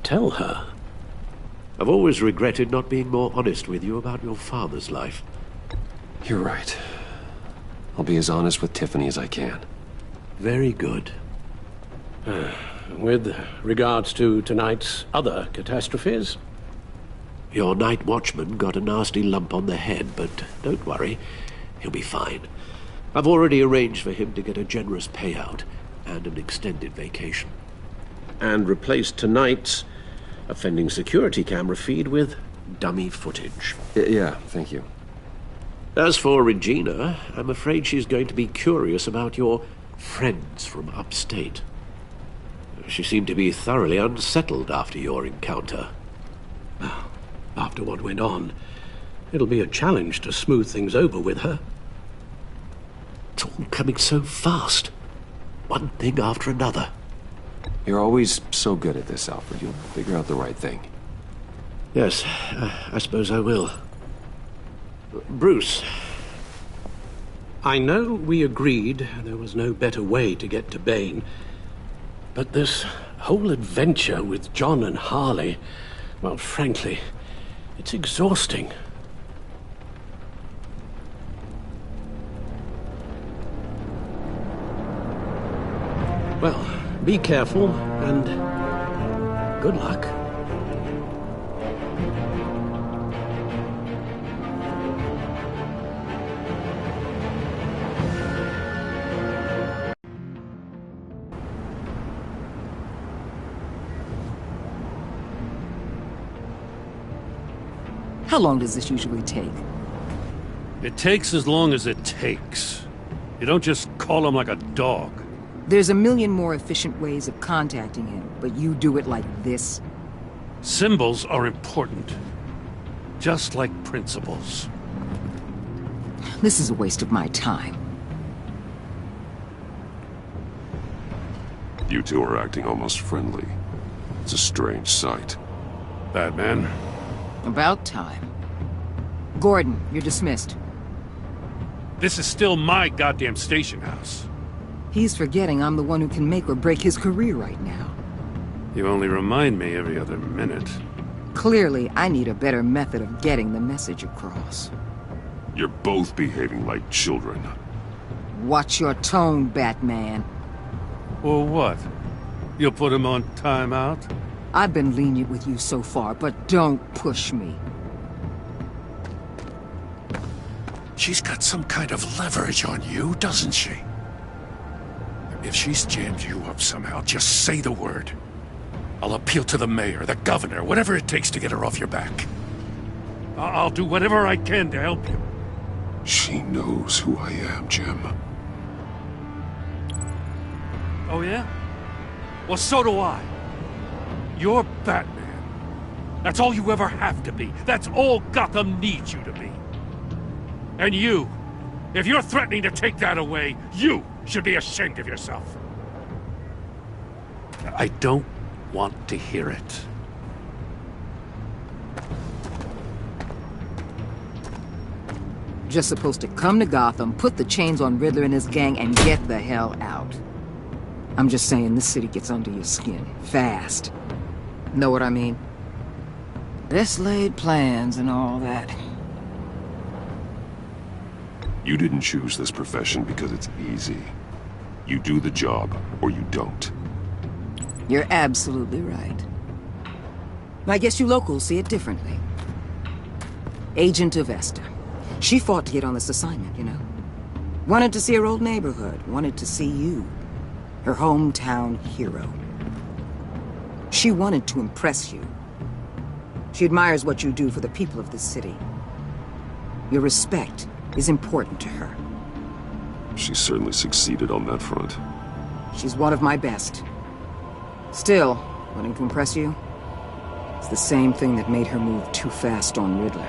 tell her. I've always regretted not being more honest with you about your father's life. You're right. I'll be as honest with Tiffany as I can. Very good. With regards to tonight's other catastrophes? Your night watchman got a nasty lump on the head, but don't worry. He'll be fine. I've already arranged for him to get a generous payout and an extended vacation. And replaced tonight's offending security camera feed with dummy footage. Yeah, thank you. As for Regina, I'm afraid she's going to be curious about your friends from upstate. She seemed to be thoroughly unsettled after your encounter. After what went on, it'll be a challenge to smooth things over with her. It's all coming so fast. One thing after another. You're always so good at this, Alfred. You'll figure out the right thing. Yes, I suppose I will. Bruce. I know we agreed there was no better way to get to Bane, but this whole adventure with John and Harley, well, frankly, it's exhausting. Well, be careful, and good luck. How long does this usually take? It takes as long as it takes. You don't just call him like a dog. There's a million more efficient ways of contacting him, but you do it like this? Symbols are important. Just like principles. This is a waste of my time. You two are acting almost friendly. It's a strange sight. Batman. About time. Gordon, you're dismissed. This is still my goddamn station house. He's forgetting I'm the one who can make or break his career right now. You only remind me every other minute. Clearly, I need a better method of getting the message across. You're both behaving like children. Watch your tone, Batman. Or what? You'll put him on timeout? I've been lenient with you so far, but don't push me. She's got some kind of leverage on you, doesn't she? If she's jammed you up somehow, just say the word. I'll appeal to the mayor, the governor, whatever it takes to get her off your back. I'll do whatever I can to help you. She knows who I am, Jim. Oh yeah? Well, so do I. You're Batman. That's all you ever have to be. That's all Gotham needs you to be. And you, if you're threatening to take that away, you should be ashamed of yourself. I don't want to hear it. Just supposed to come to Gotham, put the chains on Riddler and his gang, and get the hell out. I'm just saying, this city gets under your skin. Fast. Know what I mean? Best laid plans and all that. You didn't choose this profession because it's easy. You do the job, or you don't. You're absolutely right. I guess you locals see it differently. Agent of Vesta. She fought to get on this assignment, you know? Wanted to see her old neighborhood. Wanted to see you. Her hometown hero. She wanted to impress you. She admires what you do for the people of this city. Your respect is important to her. She certainly succeeded on that front. She's one of my best. Still, wanting to impress you? It's the same thing that made her move too fast on Riddler.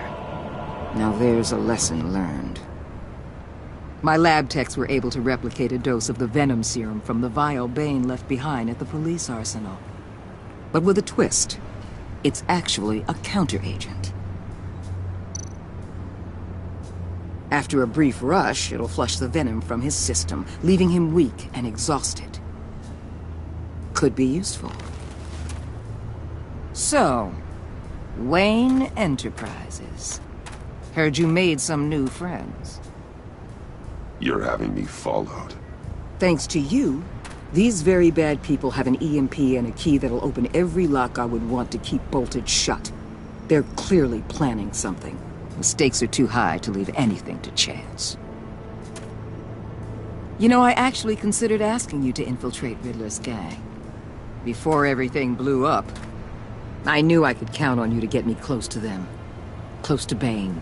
Now there's a lesson learned. My lab techs were able to replicate a dose of the venom serum from the vial Bane left behind at the police arsenal. But with a twist. It's actually a counter-agent. After a brief rush, it'll flush the venom from his system, leaving him weak and exhausted. Could be useful. So, Wayne Enterprises. Heard you made some new friends. You're having me followed. Thanks to you, these very bad people have an EMP and a key that'll open every lock I would want to keep bolted shut. They're clearly planning something. The stakes are too high to leave anything to chance. You know, I actually considered asking you to infiltrate Riddler's gang. Before everything blew up, I knew I could count on you to get me close to them. Close to Bane.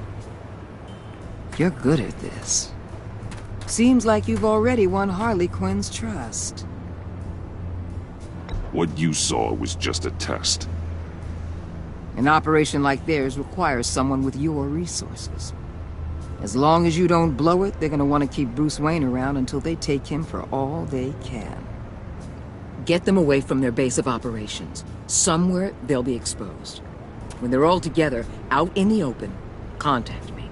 You're good at this. Seems like you've already won Harley Quinn's trust. What you saw was just a test. An operation like theirs requires someone with your resources. As long as you don't blow it, they're gonna want to keep Bruce Wayne around until they take him for all they can. Get them away from their base of operations. Somewhere they'll be exposed. When they're all together, out in the open, contact me.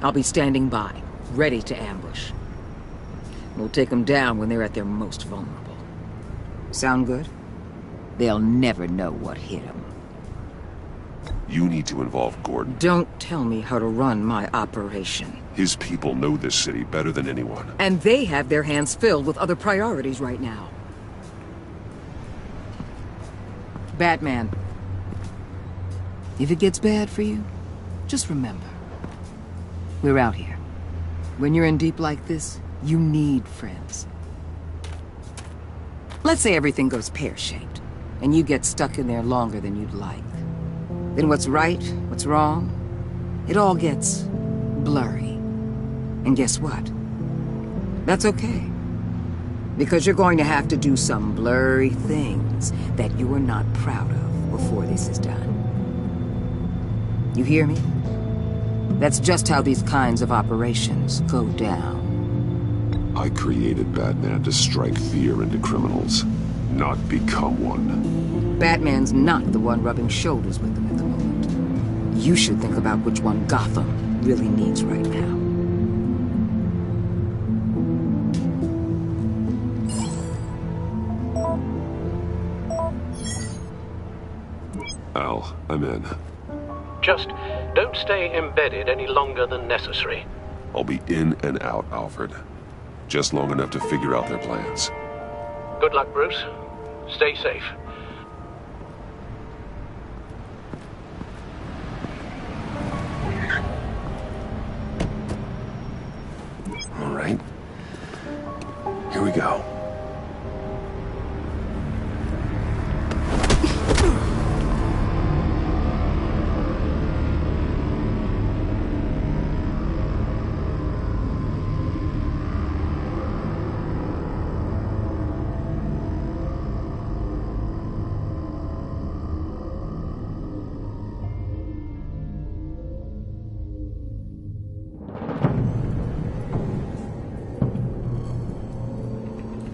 I'll be standing by, ready to ambush. We'll take them down when they're at their most vulnerable. Sound good? They'll never know what hit them. You need to involve Gordon. Don't tell me how to run my operation. His people know this city better than anyone. And they have their hands filled with other priorities right now. Batman. If it gets bad for you, just remember, we're out here. When you're in deep like this, you need friends. Let's say everything goes pear-shaped, and you get stuck in there longer than you'd like. Then what's right, what's wrong, it all gets blurry. And guess what? That's okay. Because you're going to have to do some blurry things that you are not proud of before this is done. You hear me? That's just how these kinds of operations go down. I created Batman to strike fear into criminals, not become one. Batman's not the one rubbing shoulders with them at the moment. You should think about which one Gotham really needs right now. Al, I'm in. Just don't stay embedded any longer than necessary. I'll be in and out, Alfred. Just long enough to figure out their plans. Good luck, Bruce. Stay safe. All right. Here we go.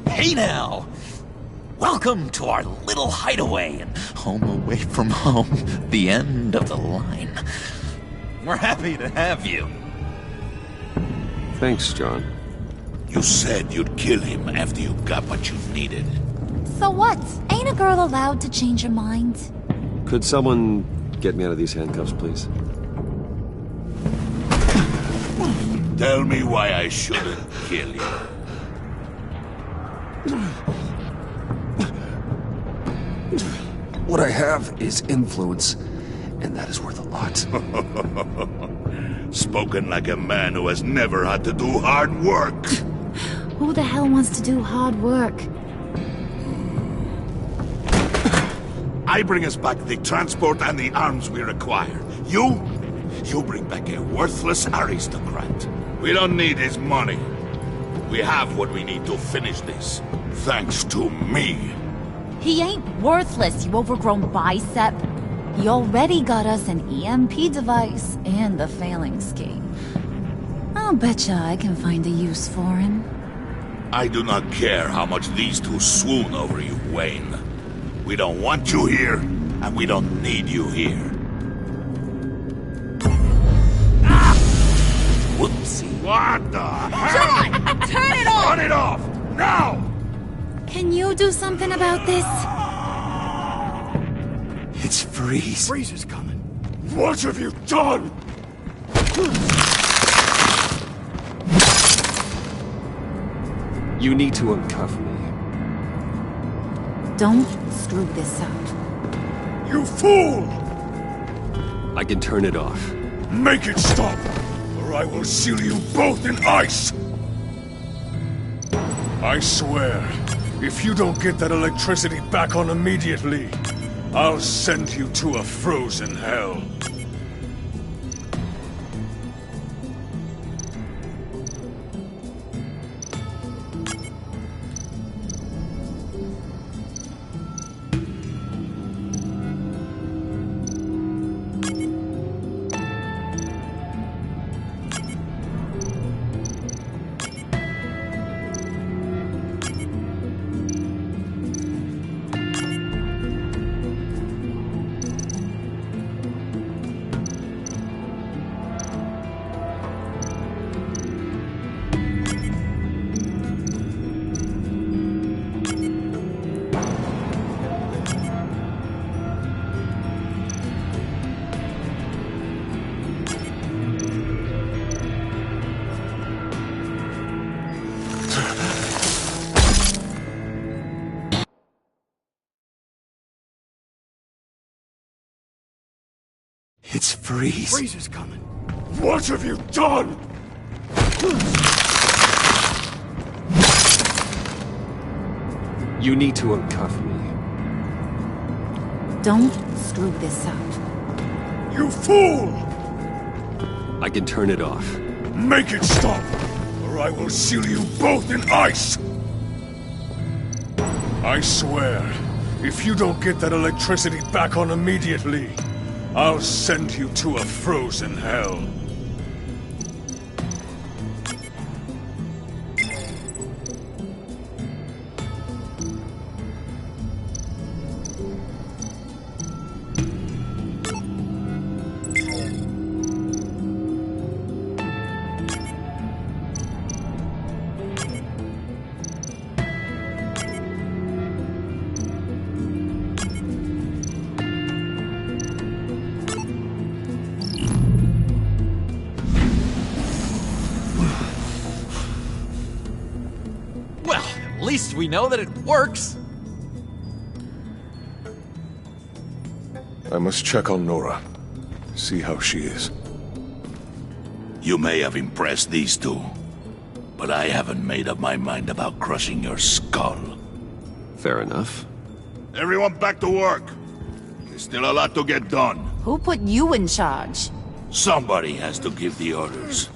Hey now! Welcome to our little hideaway and home away from home, the end of the line. We're happy to have you. Thanks, John. You said you'd kill him after you got what you needed. So what? Ain't a girl allowed to change her mind? Could someone get me out of these handcuffs, please? Tell me why I shouldn't kill you. What I have is influence, and that is worth a lot. Spoken like a man who has never had to do hard work. Who the hell wants to do hard work? I bring us back the transport and the arms we require. You bring back a worthless aristocrat. We don't need his money. We have what we need to finish this. Thanks to me. He ain't worthless, you overgrown bicep. He already got us an EMP device and the failing scheme. I'll betcha I can find a use for him. I do not care how much these two swoon over you, Wayne. We don't want you here, and we don't need you here. Ah! Whoopsie. What the hell? John! Turn it off! Turn it off! Now! Can you do something about this? It's Freeze. Freeze is coming. What have you done? You need to uncuff me. Don't screw this up. You fool! I can turn it off. Make it stop, or I will seal you both in ice! I swear, if you don't get that electricity back on immediately, I'll send you to a frozen hell. Freeze. Freeze is coming. What have you done? You need to uncuff me. Don't screw this up. You fool! I can turn it off. Make it stop, or I will seal you both in ice! I swear, if you don't get that electricity back on immediately, I'll send you to a frozen hell. At least we know that it works. I must check on Nora. See how she is. You may have impressed these two, but I haven't made up my mind about crushing your skull. Fair enough. Everyone back to work. There's still a lot to get done. Who put you in charge? Somebody has to give the orders.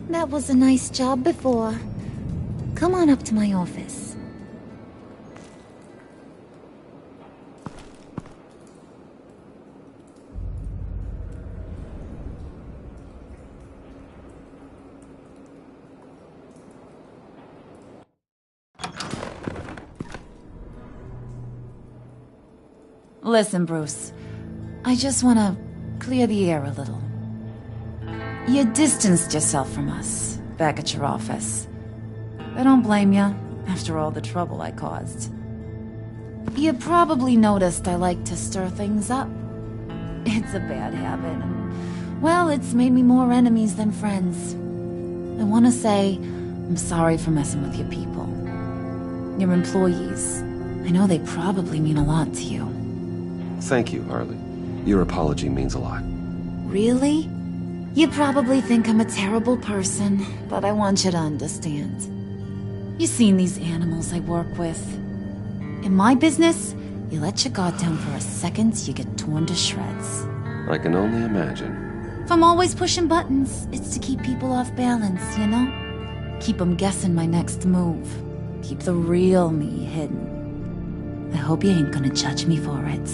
That was a nice job before. Come on up to my office. Listen, Bruce. I just want to clear the air a little. You distanced yourself from us, back at your office. I don't blame you, after all the trouble I caused. You probably noticed I like to stir things up. It's a bad habit, and, well, it's made me more enemies than friends. I want to say, I'm sorry for messing with your people. Your employees. I know they probably mean a lot to you. Thank you, Harley. Your apology means a lot. Really? You probably think I'm a terrible person, but I want you to understand. You've seen these animals I work with. In my business, you let your guard down for a second, you get torn to shreds. I can only imagine. If I'm always pushing buttons, it's to keep people off balance, you know? Keep them guessing my next move. Keep the real me hidden. I hope you ain't gonna judge me for it.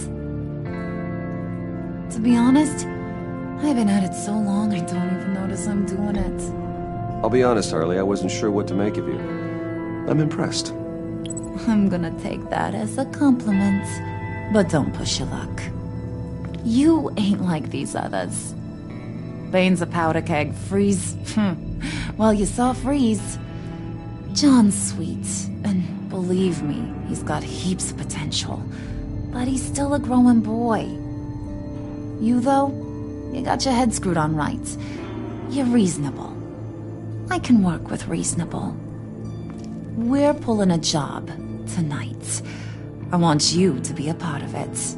To be honest, I've been at it so long I don't even notice I'm doing it. I'll be honest, Harley, I wasn't sure what to make of you. I'm impressed. I'm gonna take that as a compliment, but don't push your luck. You ain't like these others. Bane's a powder keg, Freeze. Well, you saw Freeze. John's sweet, and believe me, he's got heaps of potential. But he's still a growing boy. You, though, you got your head screwed on right. You're reasonable. I can work with reasonable. We're pulling a job tonight. I want you to be a part of it.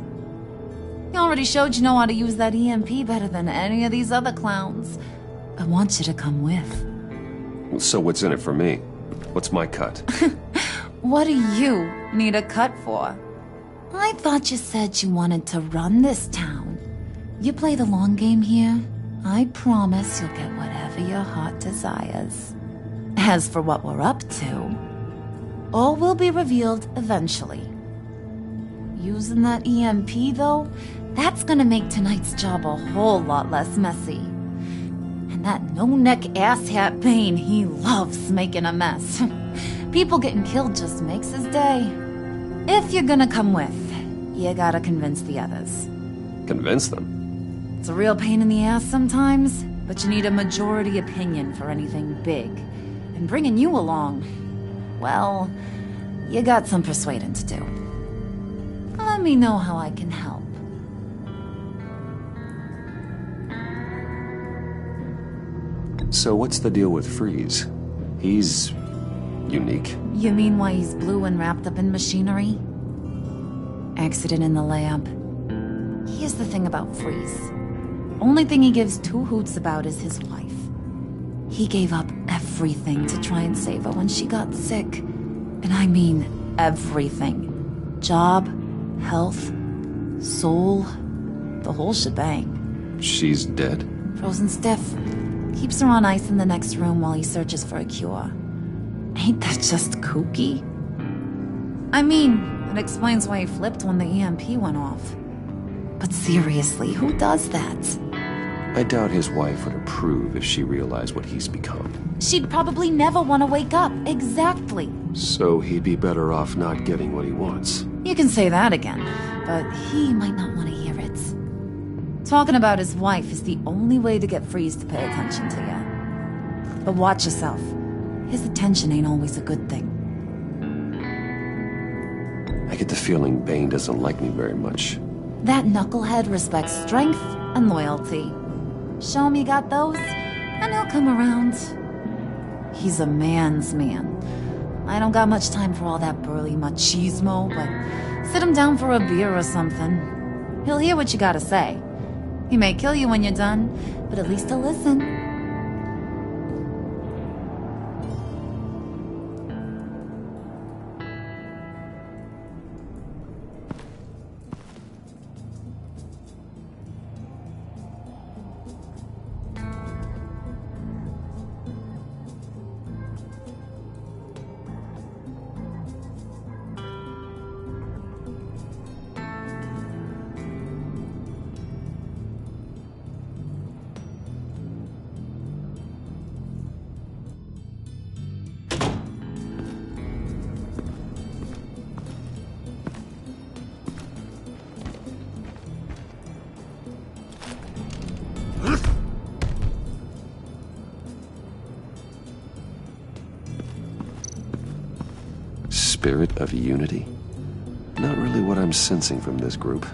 You already showed you know how to use that EMP better than any of these other clowns. I want you to come with. So what's in it for me? What's my cut? What do you need a cut for? I thought you said you wanted to run this town. You play the long game here, I promise you'll get whatever your heart desires. As for what we're up to, all will be revealed eventually. Using that EMP, though, that's gonna make tonight's job a whole lot less messy. And that no-neck asshat Bane, he loves making a mess. People getting killed just makes his day. If you're gonna come with, you gotta convince the others. Convince them? It's a real pain in the ass sometimes, but you need a majority opinion for anything big. And bringing you along, well, you got some persuading to do. Let me know how I can help. So what's the deal with Freeze? He's unique. You mean why he's blue and wrapped up in machinery? Accident in the lab. Here's the thing about Freeze. Only thing he gives two hoots about is his wife. He gave up everything to try and save her when she got sick. And I mean everything. Job, health, soul, the whole shebang. She's dead? Frozen stiff. Keeps her on ice in the next room while he searches for a cure. Ain't that just kooky? I mean, it explains why he flipped when the EMP went off. But seriously, who does that? I doubt his wife would approve if she realized what he's become. She'd probably never want to wake up. Exactly. So he'd be better off not getting what he wants. You can say that again, but he might not want to hear it. Talking about his wife is the only way to get Freeze to pay attention to you. But watch yourself. His attention ain't always a good thing. I get the feeling Bane doesn't like me very much. That knucklehead respects strength and loyalty. Show him you got those, and he'll come around. He's a man's man. I don't got much time for all that burly machismo, but sit him down for a beer or something. He'll hear what you gotta say. He may kill you when you're done, but at least he'll listen. Spirit of unity? Not really what I'm sensing from this group.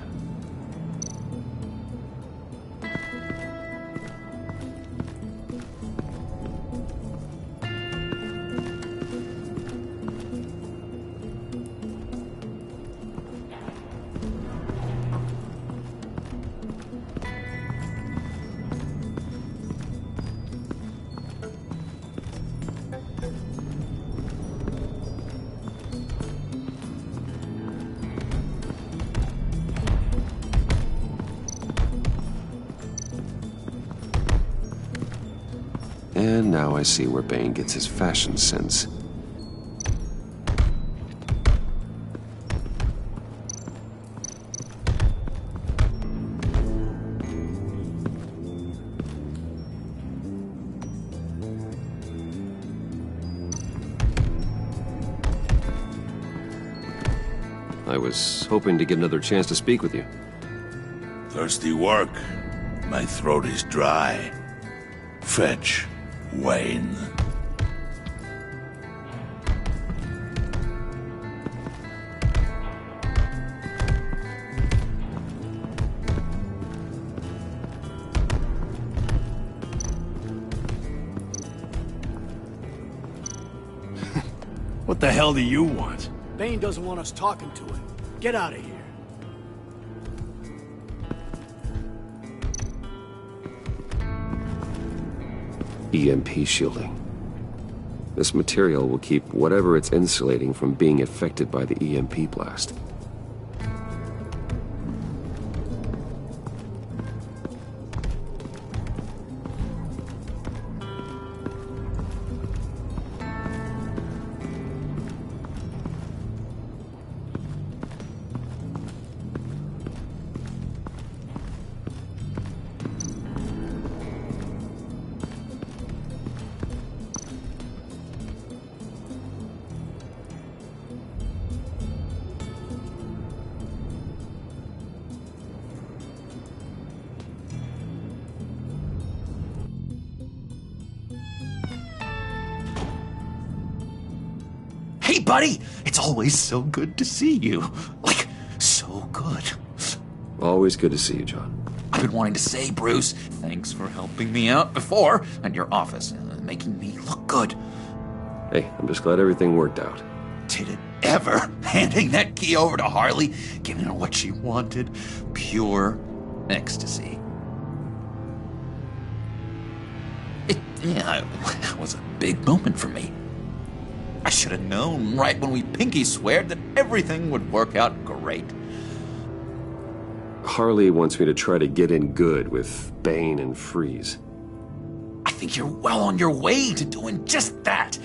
And now I see where Bane gets his fashion sense. I was hoping to get another chance to speak with you. Thirsty work. My throat is dry. Fetch, Wayne. What the hell do you want? Bane doesn't want us talking to him. Get out of here. EMP shielding. This material will keep whatever it's insulating from being affected by the EMP blast. Hey, buddy! It's always so good to see you. Like, so good. Always good to see you, John. I've been wanting to say, Bruce, thanks for helping me out before at your office, making me look good. Hey, I'm just glad everything worked out. Did it ever? Handing that key over to Harley, giving her what she wanted. Pure ecstasy. It was a big moment for me. I should have known right when we pinky sweared that everything would work out great. Harley wants me to try to get in good with Bane and Freeze. I think you're well on your way to doing just that.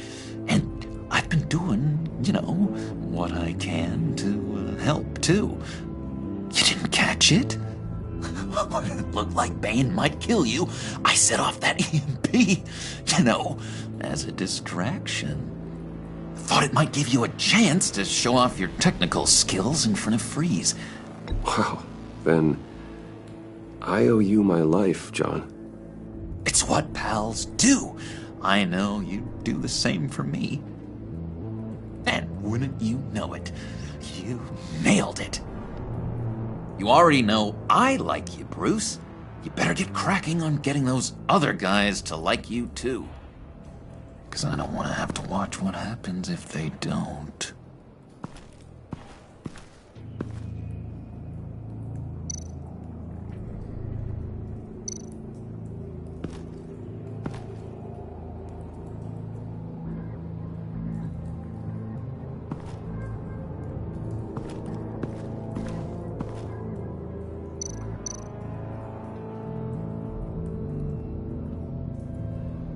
And I've been doing, what I can to help, too. You didn't catch it? It looked like Bane might kill you. I set off that EMP, as a distraction. Thought it might give you a chance to show off your technical skills in front of Freeze. Wow, then I owe you my life, John. It's what pals do. I know you'd do the same for me. And wouldn't you know it, you nailed it. You already know I like you, Bruce. You better get cracking on getting those other guys to like you, too. 'Cause I don't want to have to watch what happens if they don't.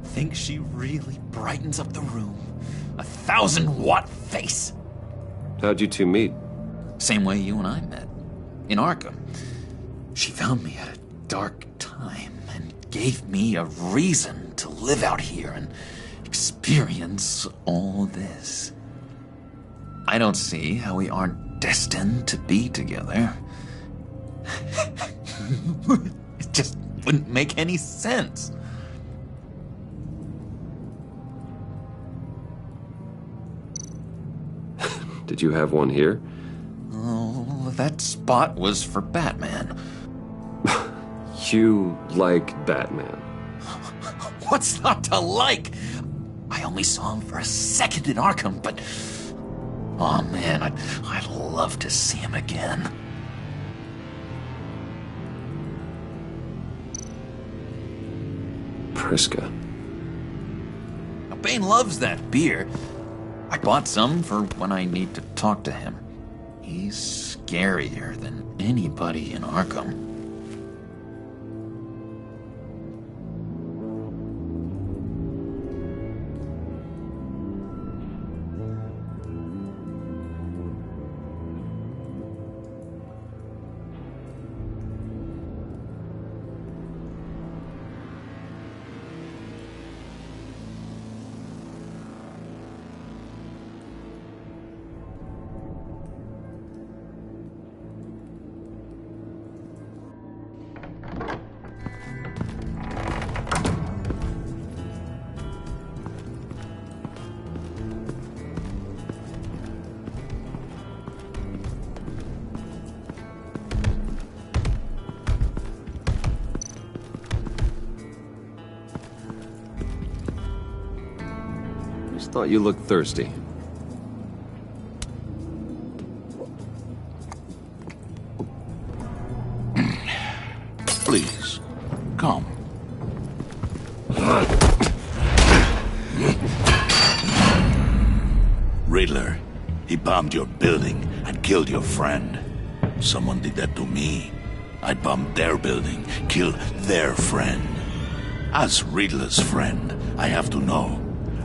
Think she really brightens up the room. 1,000-watt face. How'd you two meet? Same way you and I met. In Arkham. She found me at a dark time and gave me a reason to live out here and experience all this. I don't see how we aren't destined to be together. It just wouldn't make any sense. Did you have one here? Oh, that spot was for Batman. You like Batman? What's not to like? I only saw him for a second in Arkham, but... oh man, I'd love to see him again. Priska. Now, Bane loves that beer. I bought some for when I need to talk to him. He's scarier than anybody in Arkham. Thought you looked thirsty. Please, come. Riddler, he bombed your building and killed your friend. Someone did that to me. I bombed their building, killed their friend. As Riddler's friend, I have to know.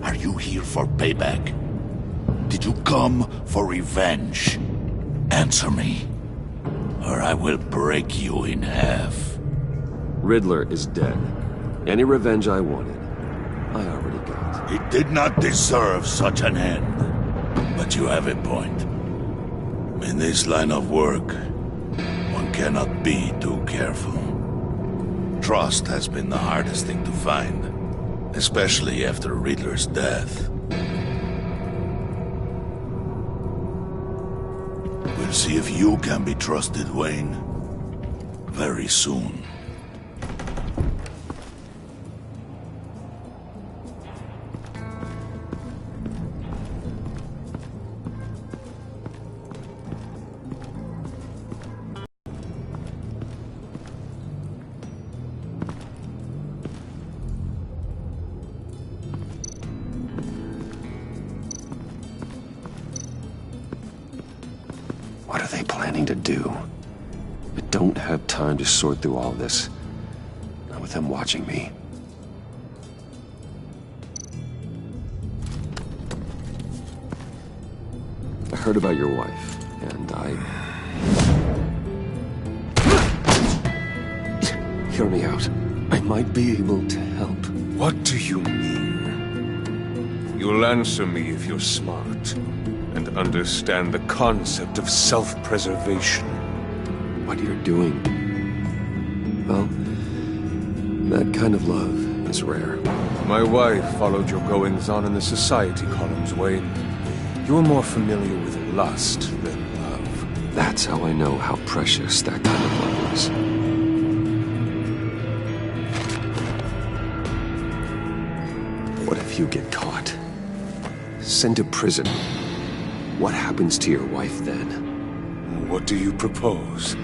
Are you here for payback? Did you come for revenge? Answer me, or I will break you in half. Riddler is dead. Any revenge I wanted, I already got. He did not deserve such an end. But you have a point. In this line of work, one cannot be too careful. Trust has been the hardest thing to find. Especially after Riddler's death. We'll see if you can be trusted, Wayne. Very soon. time to sort through all this. Not with him watching me. I heard about your wife, and Hear me out. I might be able to help. What do you mean? You'll answer me if you're smart and understand the concept of self-preservation. What you're doing. Well, that kind of love is rare. My wife followed your goings-on in the society columns, Wayne. You're more familiar with lust than love. That's how I know how precious that kind of love is. What if you get caught? Sent to prison? What happens to your wife then? What do you propose?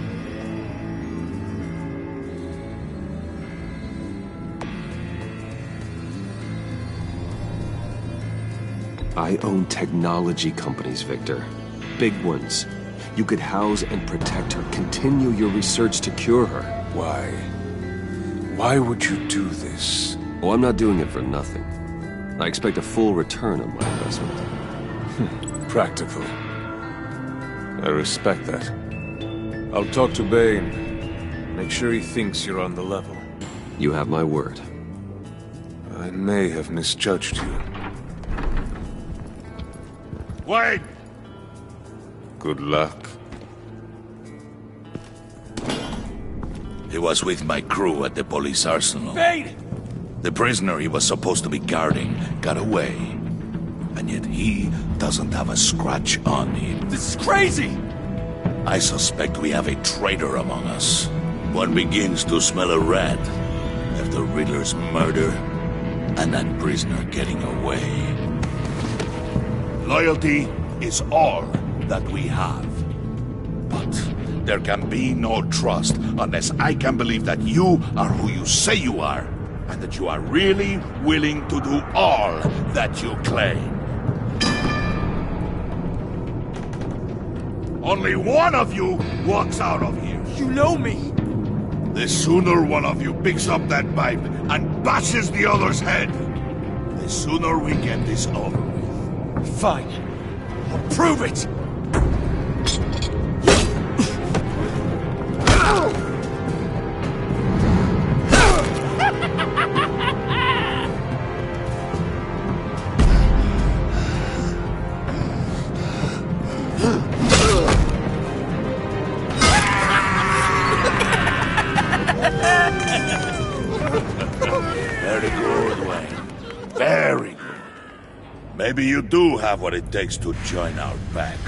I own technology companies, Victor. Big ones. You could house and protect her, continue your research to cure her. Why? Why would you do this? Oh, I'm not doing it for nothing. I expect a full return on my investment. Practical. I respect that. I'll talk to Bane. Make sure he thinks you're on the level. You have my word. I may have misjudged you. Wait! Good luck. He was with my crew at the police arsenal. Bane! The prisoner he was supposed to be guarding got away. And yet he doesn't have a scratch on him. This is crazy! I suspect we have a traitor among us. One begins to smell a rat after Riddler's murder and that prisoner getting away. Loyalty is all that we have. But there can be no trust unless I can believe that you are who you say you are, and that you are really willing to do all that you claim. Only one of you walks out of here. You know me. The sooner one of you picks up that pipe and bashes the other's head, the sooner we get this over with. Fine. I'll prove it! Very good, Wayne. Very good. Maybe you do have what it takes to join our pact.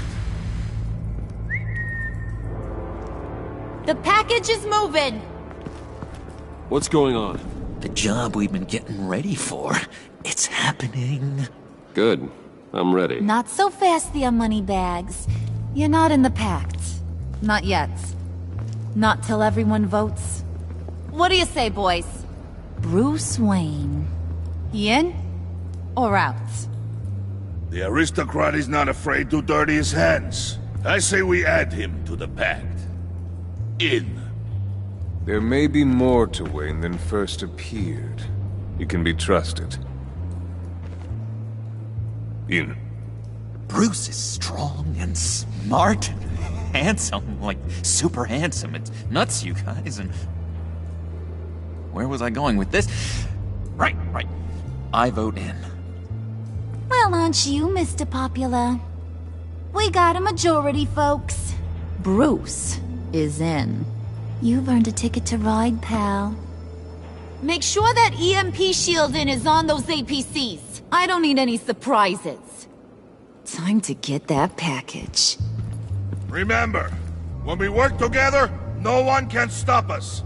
The package is moving! What's going on? The job we've been getting ready for. It's happening. Good. I'm ready. Not so fast, the Moneybags. You're not in the Pact. Not yet. Not till everyone votes. What do you say, boys? Bruce Wayne. He in? Or out? The aristocrat is not afraid to dirty his hands. I say we add him to the pact. In. There may be more to Wayne than first appeared. You can be trusted. In. Bruce is strong and smart and handsome, like super handsome. It's nuts, you guys, and... Where was I going with this? Right. I vote in. Well, aren't you, Mr. Popular? We got a majority, folks. Bruce is in. You've earned a ticket to ride, pal. Make sure that EMP shielding is on those APCs. I don't need any surprises. Time to get that package. Remember, when we work together, no one can stop us.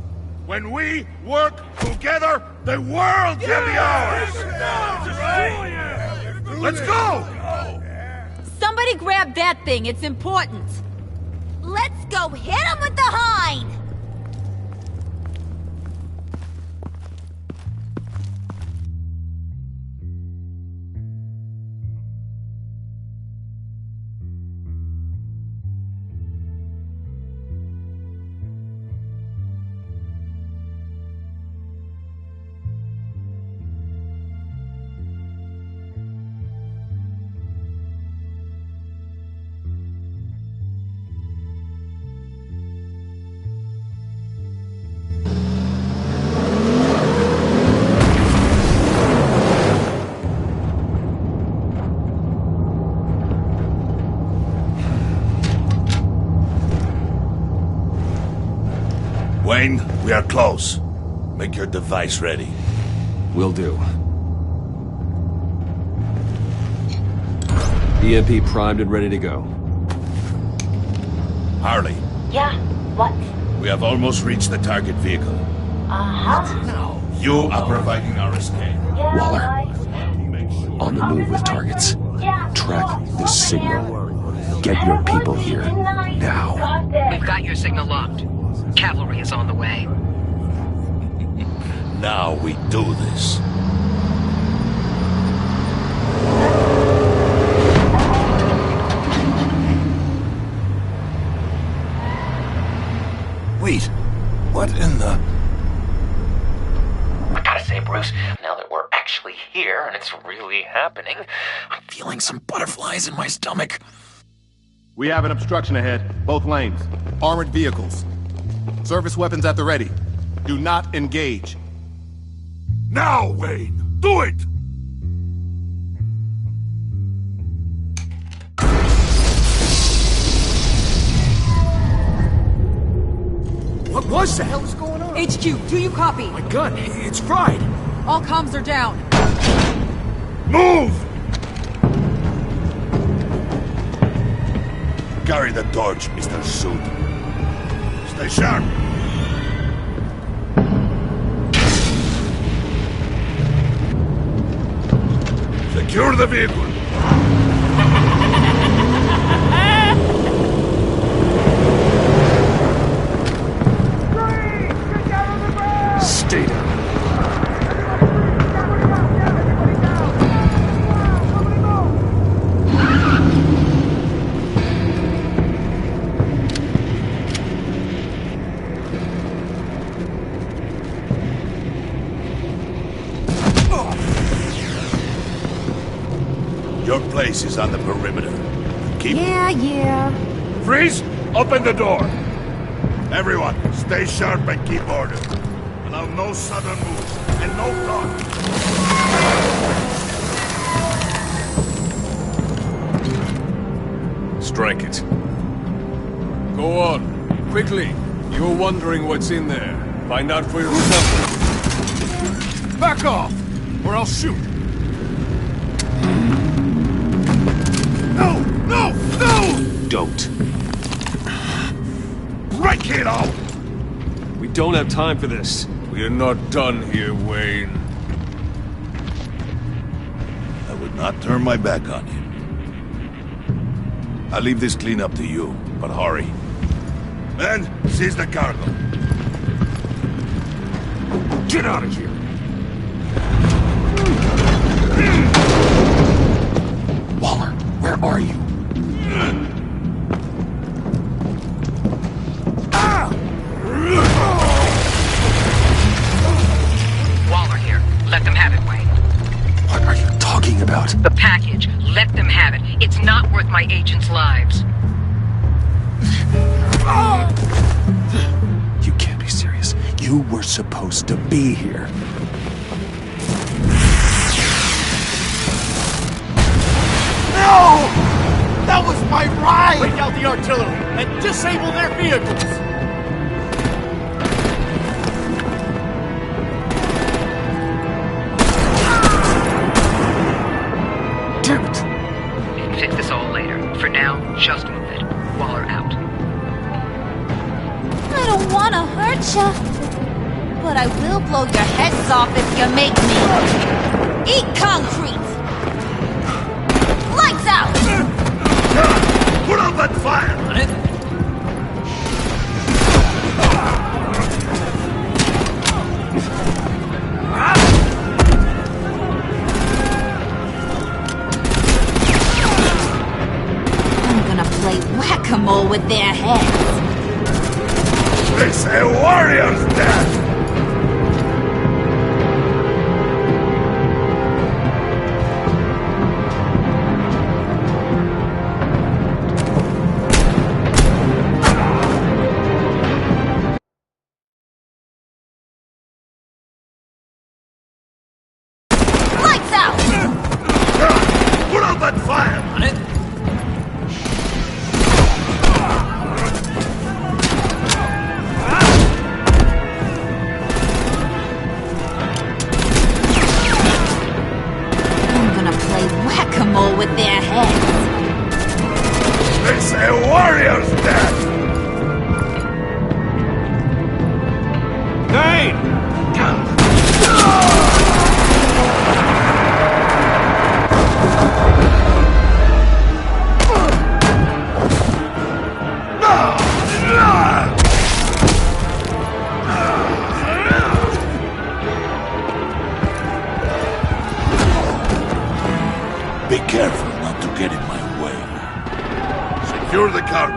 When we work together, the world can be ours! Let's go! Somebody grab that thing, it's important. Let's go hit him with the hind! We are close. Make your device ready. Will do. EMP primed and ready to go. Harley, Yeah, what? we have almost reached the target vehicle. Uh-huh. You are providing our escape. Waller, on the move with targets. Track this signal. Get your people here, now. We've got your signal locked. Cavalry is on the way. Now we do this. Wait, what in the... I gotta say, Bruce, now that we're actually here and it's really happening, I'm feeling some butterflies in my stomach. We have an obstruction ahead, both lanes. Armored vehicles. Service weapons at the ready. Do not engage. Now, Wayne! Do it! What was that? What the hell is going on? HQ, do you copy? My gun, it's fried. All comms are down. Move! Carry the torch, Mr. Suit. Stay sharp. Secure the vehicle. Stay down. Your place is on the perimeter. Keep... Yeah. Freeze! Open the door! Everyone, stay sharp and keep order. Allow no sudden moves, and no talk. Strike it. Go on. Quickly. You're wondering what's in there. Find out for yourself. Back off, or I'll shoot. No! Don't. Break it out! We don't have time for this. We are not done here, Wayne. I would not turn my back on you. I'll leave this clean up to you, but hurry. Men, seize the cargo. Get out of here! Waller, where are you? Waller here. Let them have it, Wayne. What are you talking about? The package. Let them have it. It's not worth my agents' lives. You can't be serious. You were supposed to be here. No! That was my ride! Break out the artillery and disable their vehicles! Damn it! We can fix this all later. For now, just move it. Waller out. I don't want to hurt ya, but I will blow your heads off if you make me. Eat concrete! Lights out! Put out that fire! I'm gonna play whack-a-mole with their heads. It's a warrior's death! Lights out! Put out that fire! Secure the cargo.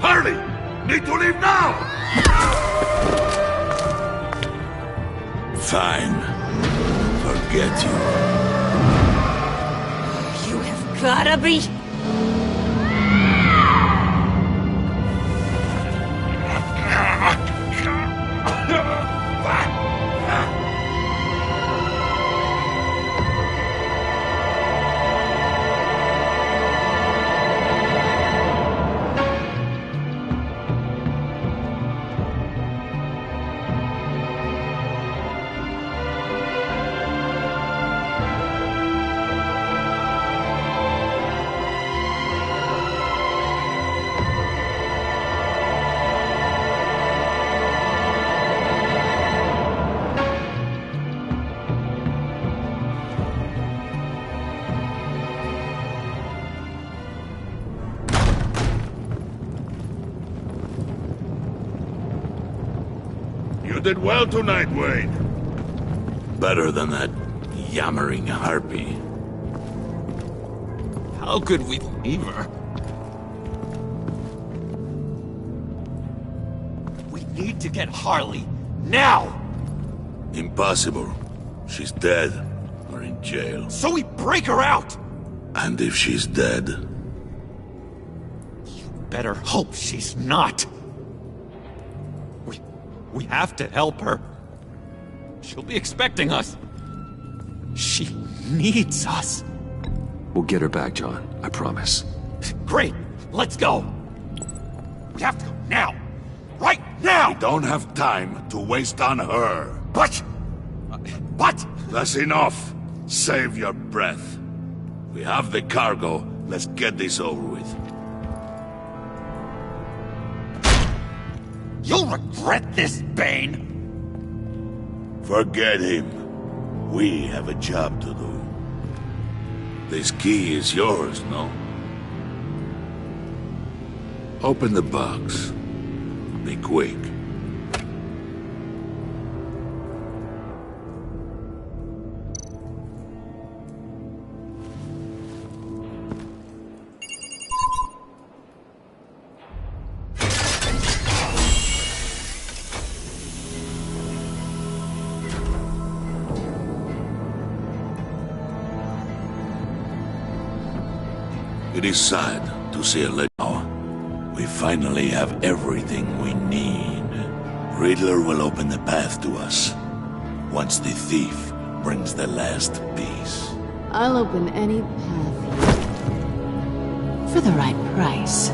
Hurry! Need to leave now! Fine. Forget you. You have gotta be... You did well tonight, Wayne. Better than that yammering harpy. How could we leave her? We need to get Harley, now! Impossible. She's dead, or in jail. So we break her out! And if she's dead... Better hope she's not. We have to help her. She'll be expecting us. She needs us. We'll get her back, John. I promise. Great. Let's go. We have to go now. Right now! We don't have time to waste on her. But... That's enough. Save your breath. We have the cargo. Let's get this over with. You'll regret this, Bane! Forget him. We have a job to do. This key is yours, no? Open the box. Be quick. It is sad to see a now. We finally have everything we need. Riddler will open the path to us. Once the thief brings the last piece. I'll open any path for the right price.